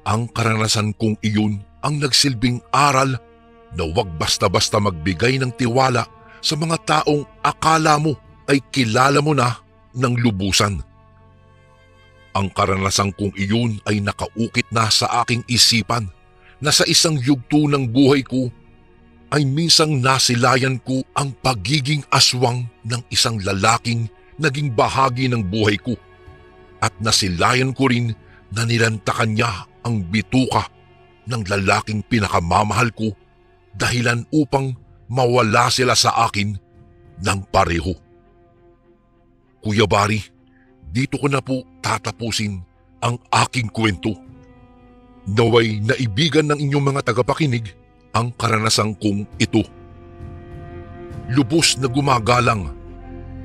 S1: ang karanasan kong iyon ang nagsilbing aral na huwag basta-basta magbigay ng tiwala sa mga taong akala mo ay kilala mo na ng lubusan. Ang karanasan kong iyon ay nakaukit na sa aking isipan na sa isang yugto ng buhay ko ay minsang nasilayan ko ang pagiging aswang ng isang lalaking naging bahagi ng buhay ko at nasilayan ko rin na nilantakan niya ang bituka ng lalaking pinakamamahal ko dahilan upang mawala sila sa akin ng pareho. Kuya Bari, dito ko na po tatapusin ang aking kwento. Naway naibigan ng inyong mga tagapakinig ang karanasang kong ito. Lubos na gumagalang,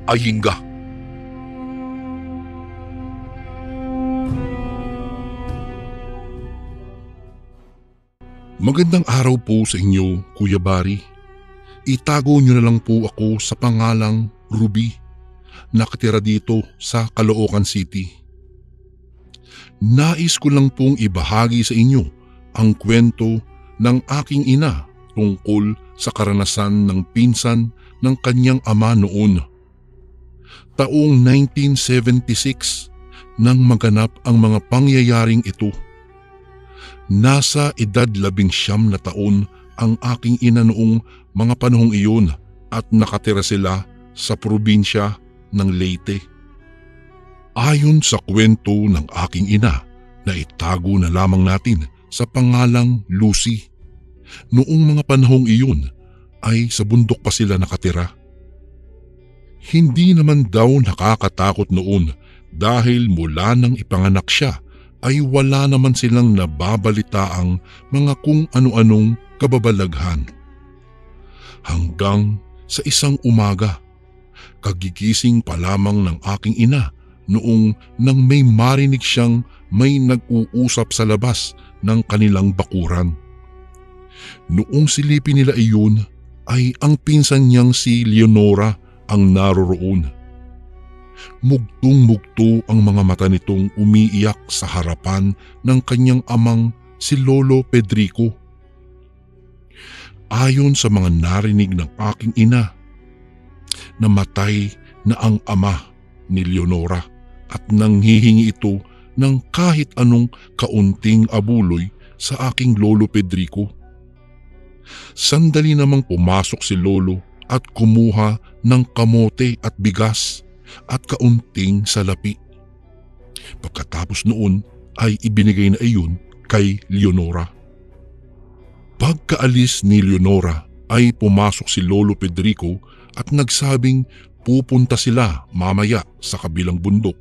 S1: Ayinga.
S2: Magandang araw po sa inyo, Kuya Bari. Itago niyo na lang po ako sa pangalang Ruby. Nakatira dito sa Caloocan City. Nais ko lang pong ibahagi sa inyo ang kwento ng aking ina tungkol sa karanasan ng pinsan ng kanyang ama noon. Taong 1976 nang maganap ang mga pangyayaring ito. Nasa edad 19 na taon ang aking ina noong mga panahong iyon at nakatira sila sa probinsya ng Leyte. Ayon sa kwento ng aking ina na itago na lamang natin sa pangalang Lucy, noong mga panahong iyon ay sa bundok pa sila nakatira. Hindi naman daw nakakatakot noon dahil mula nang ipanganak siya ay wala naman silang nababalitaang mga kung ano-anong kababalaghan. Hanggang sa isang umaga, kagigising pa lamang ng aking ina noong nang may marinig siyang may nag-uusap sa labas ng kanilang bakuran. Noong silipin nila iyon ay ang pinsan niyang si Leonora ang naroroon. Mugtong-mugto ang mga mata nitong umiiyak sa harapan ng kanyang amang si Lolo Pedrico. Ayon sa mga narinig ng aking ina, namatay na ang ama ni Leonora at nanghihingi ito ng kahit anong kaunting abuloy sa aking lolo Pedrico. Sandali namang pumasok si lolo at kumuha ng kamote at bigas at kaunting salapi. Pagkatapos noon ay ibinigay na iyon kay Leonora. Pagkaalis ni Leonora ay pumasok si Lolo Pedrico at nagsabing pupunta sila mamaya sa kabilang bundok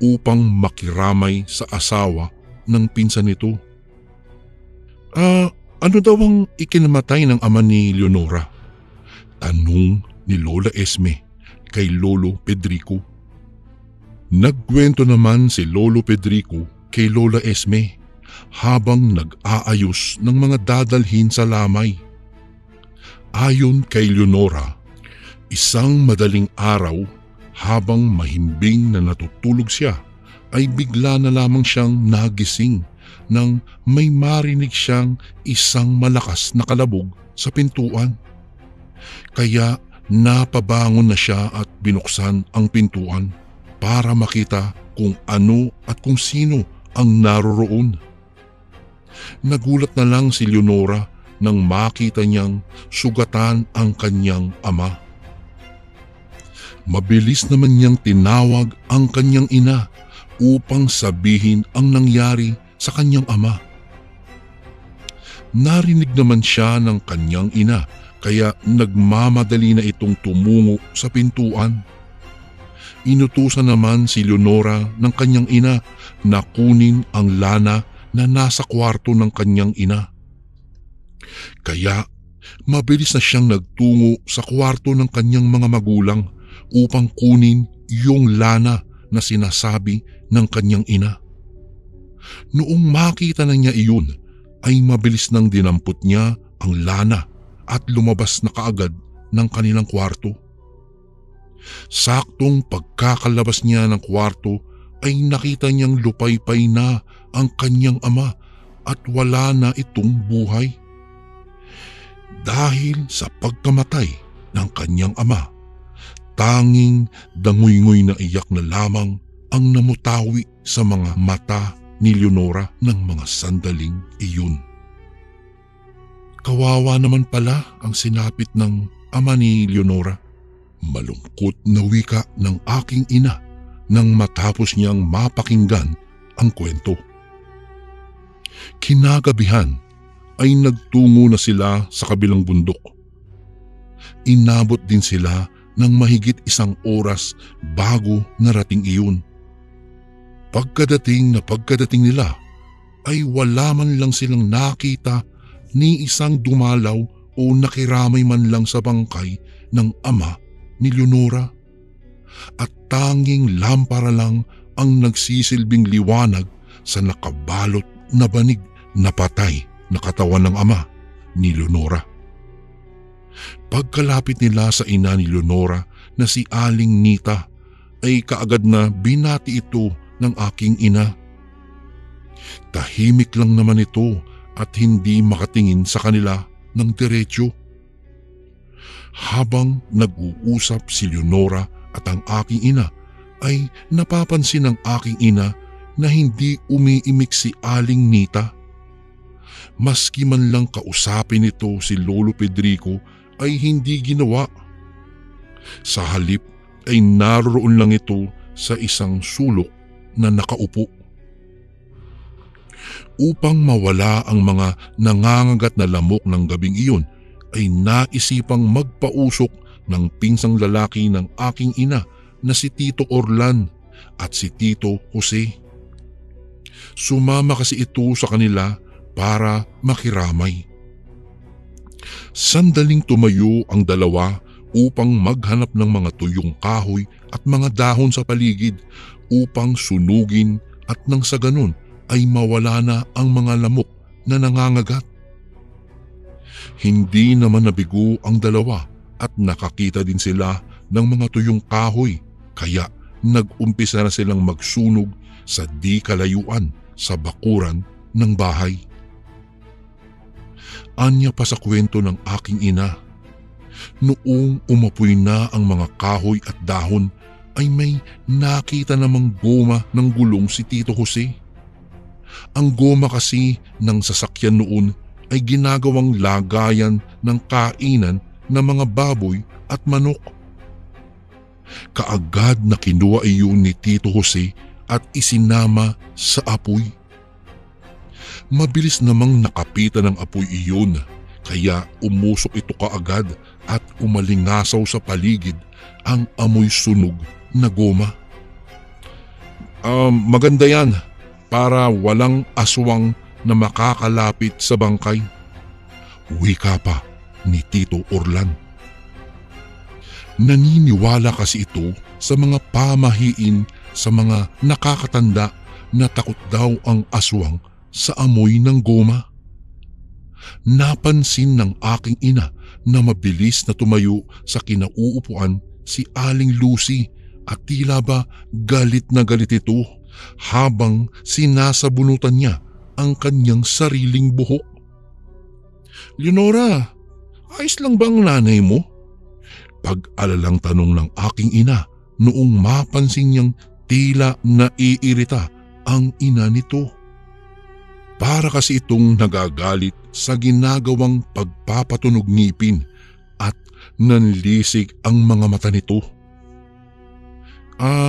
S2: upang makiramay sa asawa ng pinsan nito. Ano daw ang ikinamatay ng ama ni Leonora? Tanong ni Lola Esme kay Lolo Pedrico. Nagkwento naman si Lolo Pedrico kay Lola Esme habang nag-aayos ng mga dadalhin sa lamay. Ayon kay Leonora, isang madaling araw habang mahimbing na natutulog siya ay bigla na lamang siyang nagising nang may marinig siyang isang malakas na kalabog sa pintuan. Kaya napabangon na siya at binuksan ang pintuan para makita kung ano at kung sino ang naroroon. Nagulat na lang si Leonora nang makita niyang sugatan ang kanyang ama. Mabilis naman niyang tinawag ang kanyang ina upang sabihin ang nangyari sa kanyang ama. Narinig naman siya ng kanyang ina kaya nagmamadali na itong tumungo sa pintuan. Inutusan naman si Leonora ng kanyang ina na kunin ang lana na nasa kwarto ng kanyang ina. Kaya mabilis na siyang nagtungo sa kwarto ng kanyang mga magulang upang kunin yung lana na sinasabi ng kanyang ina. Noong makita na niya iyon, ay mabilis nang dinampot niya ang lana at lumabas na kaagad ng kanilang kwarto. Saktong pagkakalabas niya ng kwarto ay nakita niyang lupaypay na ang kanyang ama at wala na itong buhay. Dahil sa pagkamatay ng kanyang ama, tanging dangoy-ngoy na iyak na lamang ang namutawi sa mga mata ni Leonora ng mga sandaling iyon. Kawawa naman pala ang sinapit ng ama ni Leonora. Malungkot na wika ng aking ina nang matapos niyang mapakinggan ang kwento. Kinagabihan ay nagtungo na sila sa kabilang bundok. Inabot din sila ng mahigit 1 oras bago narating iyon. Pagkadating nila ay wala man lang silang nakita ni isang dumalaw o nakiramay man lang sa bangkay ng ama ni Leonora. At tanging lampara lang ang nagsisilbing liwanag sa nakabalot na banig na patay na katawan ng ama ni Leonora. Pagkalapit nila sa ina ni Leonora na si Aling Nita ay kaagad na binati ito ng aking ina. Tahimik lang naman ito at hindi makatingin sa kanila ng diretsyo. Habang nag-uusap si Leonora at ang aking ina ay napapansin ng aking ina na hindi umiimik si Aling Nita. Maski man lang kausapin ito si Lolo Pedrico ay hindi ginawa. Sa halip ay naroon lang ito sa isang sulok na nakaupo. Upang mawala ang mga nangangagat na lamok ng gabing iyon ay naisipang magpausok ng pinsang lalaki ng aking ina na si Tito Orlan at si Tito Jose. Sumama kasi ito sa kanila para makiramay. Sandaling tumayo ang dalawa upang maghanap ng mga tuyong kahoy at mga dahon sa paligid upang sunugin at nang sa ganun ay mawala na ang mga lamok na nangangagat. Hindi naman nabigo ang dalawa at nakakita din sila ng mga tuyong kahoy kaya nag-umpisa na silang magsunog sa di kalayuan sa bakuran ng bahay. Anya pa sa kwento ng aking ina, Noong umapoy na ang mga kahoy at dahon ay may nakita namang goma ng gulong si Tito Jose. Ang goma kasi ng sasakyan noon ay ginagawang lagayan ng kainan ng mga baboy at manok. Kaagad na kinuha iyon ni Tito Jose at isinama sa apoy. Mabilis namang nakapitan ng apoy iyon, kaya umusok ito kaagad at umalingasaw sa paligid ang amoy sunog na goma. Maganda yan para walang aswang na makakalapit sa bangkay, wika pa ni Tito Orlan. Naniniwala kasi ito sa mga pamahiin sa mga nakakatanda na takot daw ang aswang sa amoy ng goma. Napansin ng aking ina na mabilis na tumayo sa kinauupuan si Aling Lucy at tila ba galit na galit ito habang sinasabunutan niya ang kanyang sariling buhok. "Leonora, ayos lang ba ang nanay mo?" Pag-alalang tanong ng aking ina noong mapansin niyang tila naiirita ang ina nito. Para kasi itong nagagalit sa ginagawang pagpapatunog ngipin at nanlisik ang mga mata nito.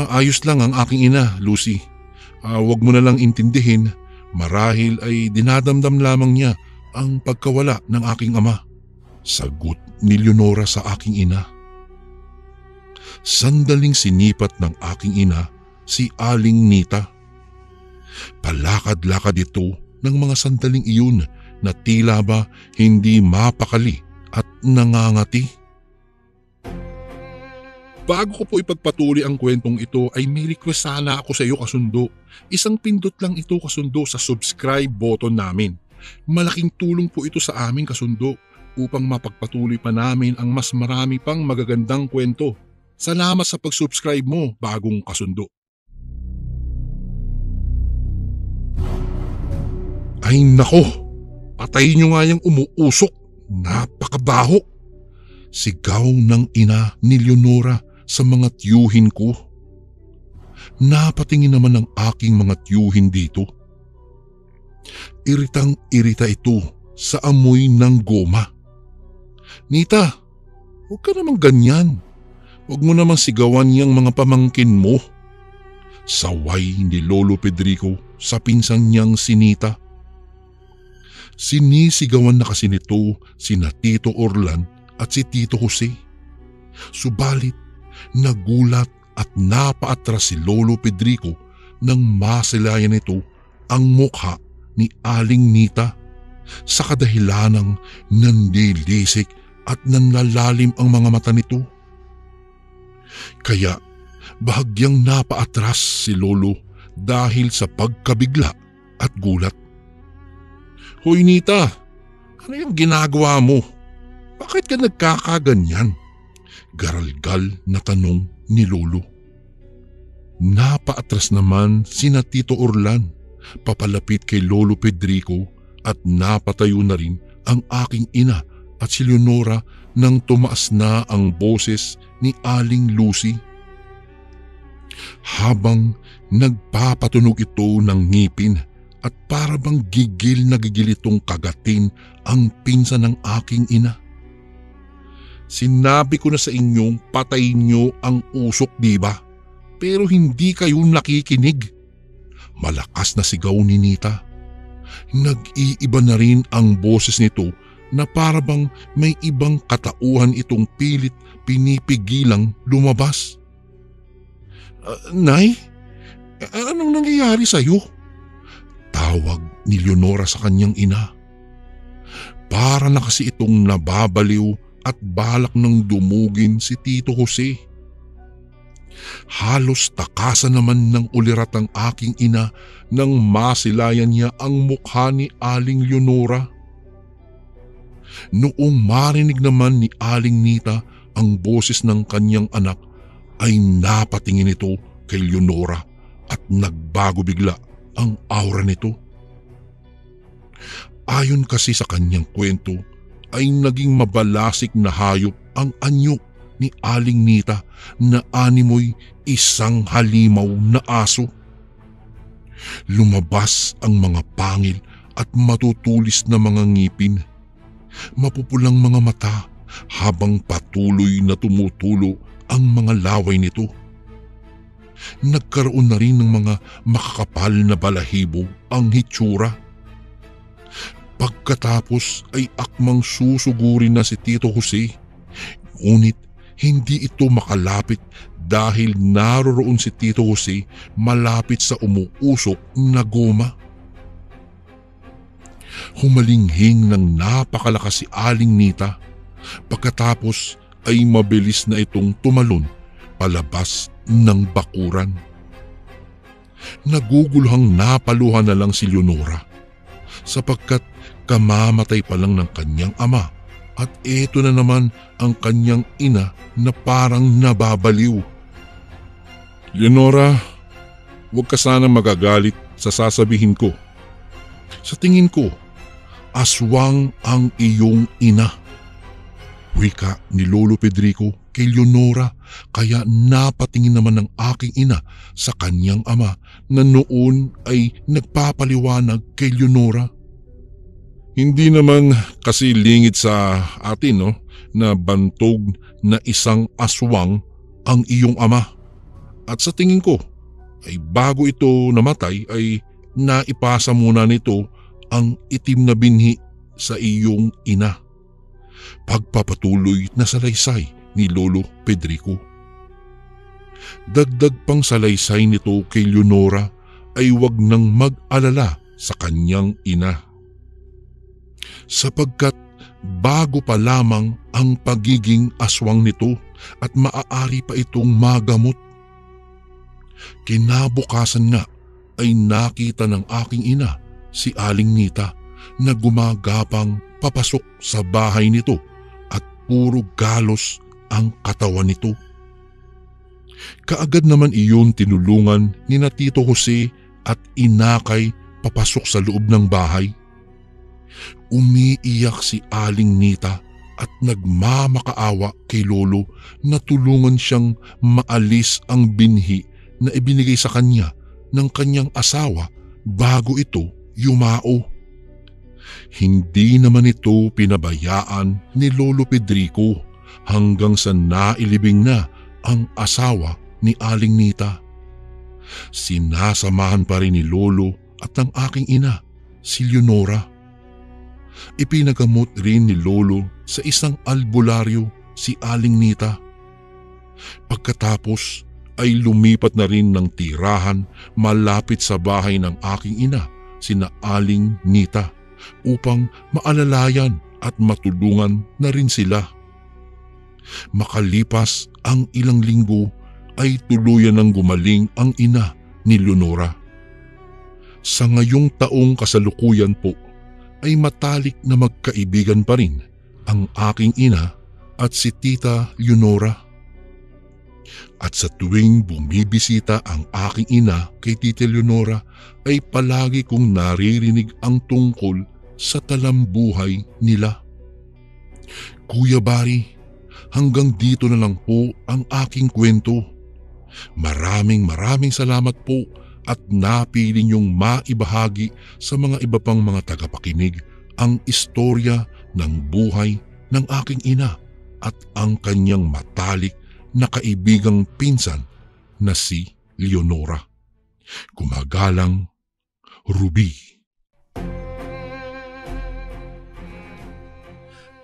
S2: Ayos lang ang aking ina, Lucy. Huwag mo na lang intindihin, marahil ay dinadamdam lamang niya ang pagkawala ng aking ama. Sagot ni Leonora sa aking ina. Sandaling sinipat ng aking ina si Aling Nita. Palakad-lakad ito ng mga sandaling iyon na tila ba hindi mapakali at nangangati. Bago ko po ipagpatuloy ang kwentong ito ay may request sana ako sa iyo, kasundo. Isang pindot lang ito, kasundo, sa subscribe button namin. Malaking tulong po ito sa amin, kasundo, upang mapagpatuloy pa namin ang mas marami pang magagandang kwento. Salamat sa pag-subscribe mo, bagong kasundo. Ay nako, patayin nyo nga yung umuusok, napakabaho. Sigaw ng ina ni Leonora sa mga tiyuhin ko. Napatingin naman ang aking mga tiyuhin dito. Iritang-irita ito sa amoy ng goma. "Nita, huwag ka namang ganyan. Huwag mo namang sigawan yung mga pamangkin mo." Saway ni Lolo Pedrico sa pinsan niyang si Nita. Sinisigawan na kasi nito sina Tito Orlan at si Tito Jose. Subalit nagulat at napaatras si Lolo Pedrico nang masilayan nito ang mukha ni Aling Nita sa kadahilanang nanlilisik at nanlalalim ang mga mata nito. Kaya bahagyang napaatras si Lolo dahil sa pagkabigla at gulat. "Hoy Nita, ano yung ginagawa mo? Bakit ka nagkakaganyan?" Garalgal na tanong ni Lolo. Napaatras naman sina Tito Orlan papalapit kay Lolo Pedrico at napatayo na rin ang aking ina at si Leonora nang tumaas na ang boses ni Aling Lucy. Habang nagpapatunog ito ng ngipin at para bang gigil na gigil itong kagatin ang pinsan ng aking ina. "Sinabi ko na sa inyong patayin nyo ang usok, diba? Pero hindi kayo nakikinig." Malakas na sigaw ni Nita. Nag-iiba na rin ang boses nito na para bang may ibang katauhan itong pilit pinipigilang lumabas. "Nay, anong nangyayari sa'yo?" Tawag ni Leonora sa kanyang ina. Para na kasi itong nababaliw at balak ng dumugin si Tito Jose. Halos takasan naman ng ulirat ang aking ina nang masilayan niya ang mukha ni Aling Leonora. Noong marinig naman ni Aling Nita ang boses ng kanyang anak ay napatingin ito kay Leonora at nagbago bigla ang aura nito. Ayon kasi sa kanyang kwento ay naging mabalasik na hayop ang anyo ni Aling Nita na animoy isang halimaw na aso. Lumabas ang mga pangil at matutulis na mga ngipin, mapupulang mga mata habang patuloy na tumutulo ang mga laway nito. Nagkaroon na rin ng mga makakapal na balahibo ang hitsura. Pagkatapos ay akmang susugurin na si Tito Jose, ngunit hindi ito makalapit dahil naroroon si Tito Jose malapit sa umuusok na goma. Humalinghing ng napakalakas si Aling Nita, pagkatapos ay mabilis na itong tumalon palabas ng bakuran. Naguguluhang napaluhan na lang si Leonora sapagkat kamamatay pa lang ng kanyang ama at eto na naman ang kanyang ina na parang nababaliw.
S1: Leonora, huwag ka sanang magagalit sa sasabihin ko.
S2: Sa tingin ko, aswang ang iyong ina. Wika ni Lolo Pedrico kay Leonora, kaya napatingin naman ng aking ina sa kanyang ama na noon ay nagpapaliwanag kay Leonora.
S1: Hindi naman kasi lingid sa atin na bantog na isang aswang ang iyong ama. At sa tingin ko ay bago ito namatay ay naipasa muna nito ang itim na binhi sa iyong ina. Pagpapatuloy na salaysay ni Lolo Pedrico. Dagdag pang salaysay nito kay Leonora ay wag nang mag-alala sa kanyang ina, sapagkat bago pa lamang ang pagiging aswang nito at maaari pa itong magamot. Kinabukasan nga ay nakita ng aking ina si Aling Nita na gumagapang papasok sa bahay nito at puro galos ang katawan nito. Kaagad naman iyon tinulungan ni na Tito Jose at inakay papasok sa loob ng bahay. Umiiyak si Aling Nita at nagmamakaawa kay Lolo na tulungan siyang maalis ang binhi na ibinigay sa kanya ng kanyang asawa bago ito yumao. Hindi naman ito pinabayaan ni Lolo Pedrico hanggang sa nailibing na ang asawa ni Aling Nita. Sinasamahan pa rin ni Lolo at ng aking ina, si Leonora. Ipinagamot rin ni Lolo sa isang albularyo si Aling Nita. Pagkatapos ay lumipat na rin ng tirahan malapit sa bahay ng aking ina, sina Aling Nita, upang maalalayan at matulungan na rin sila. Makalipas ang ilang linggo ay tuluyan ng gumaling ang ina ni Leonora. Sa ngayong taong kasalukuyan po ay matalik na magkaibigan pa rin ang aking ina at si Tita Leonora. At sa tuwing bumibisita ang aking ina kay Tita Leonora ay palagi kong naririnig ang tungkol sa talambuhay nila. Kuya Bari, hanggang dito na lang po ang aking kwento. Maraming salamat po at napili niyong maibahagi sa mga iba pang mga tagapakinig ang istorya ng buhay ng aking ina at ang kanyang matalik na kaibigang pinsan na si Leonora. Gumagalang, Ruby.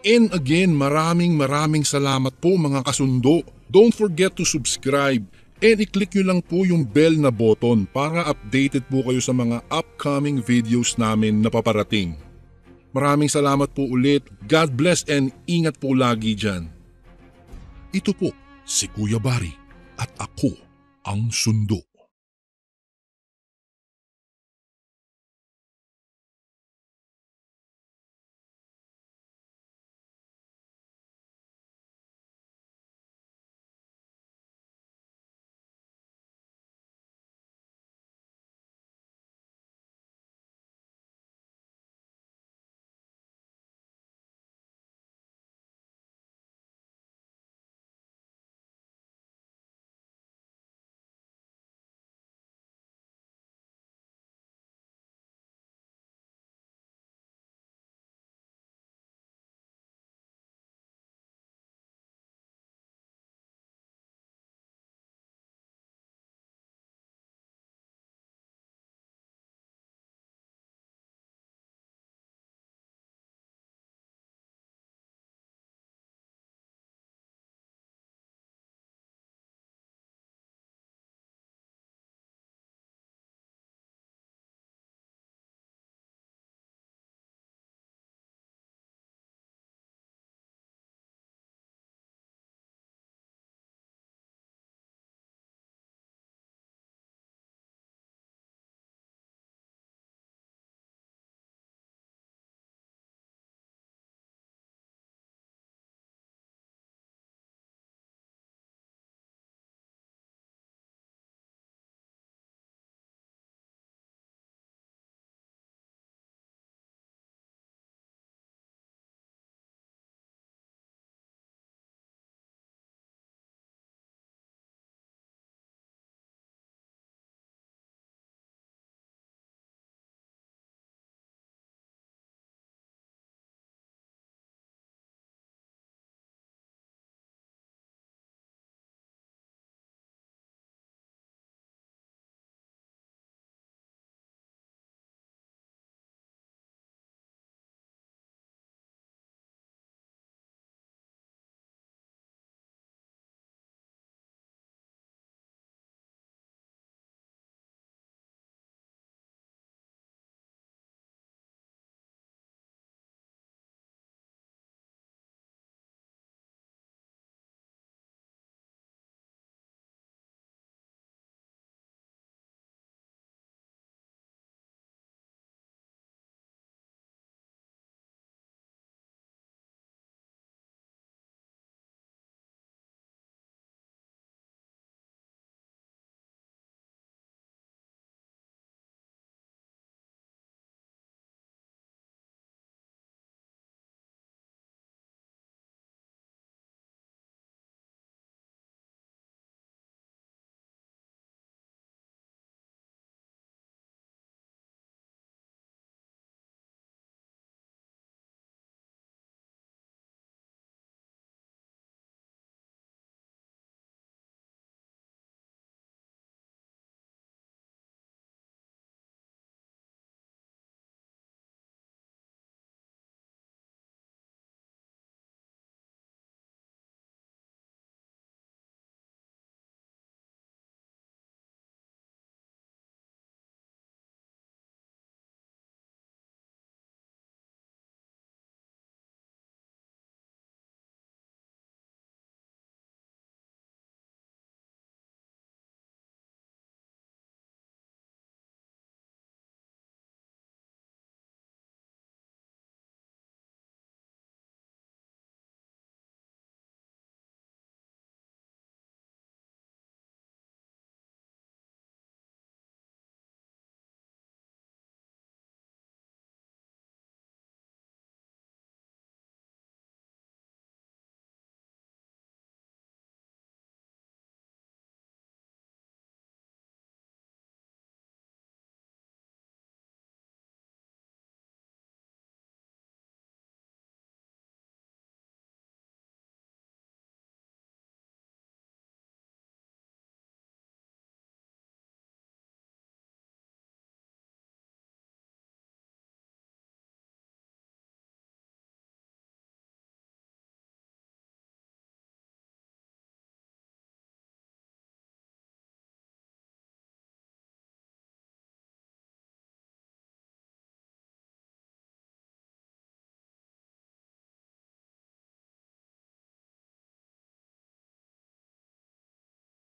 S1: And again, maraming salamat po mga kasundo. Don't forget to subscribe and i-click nyo lang po yung bell na button para updated po kayo sa mga upcoming videos namin na paparating. Maraming salamat po ulit. God bless and ingat po lagi dyan. Ito po si Kuya Bari at ako ang Sundo.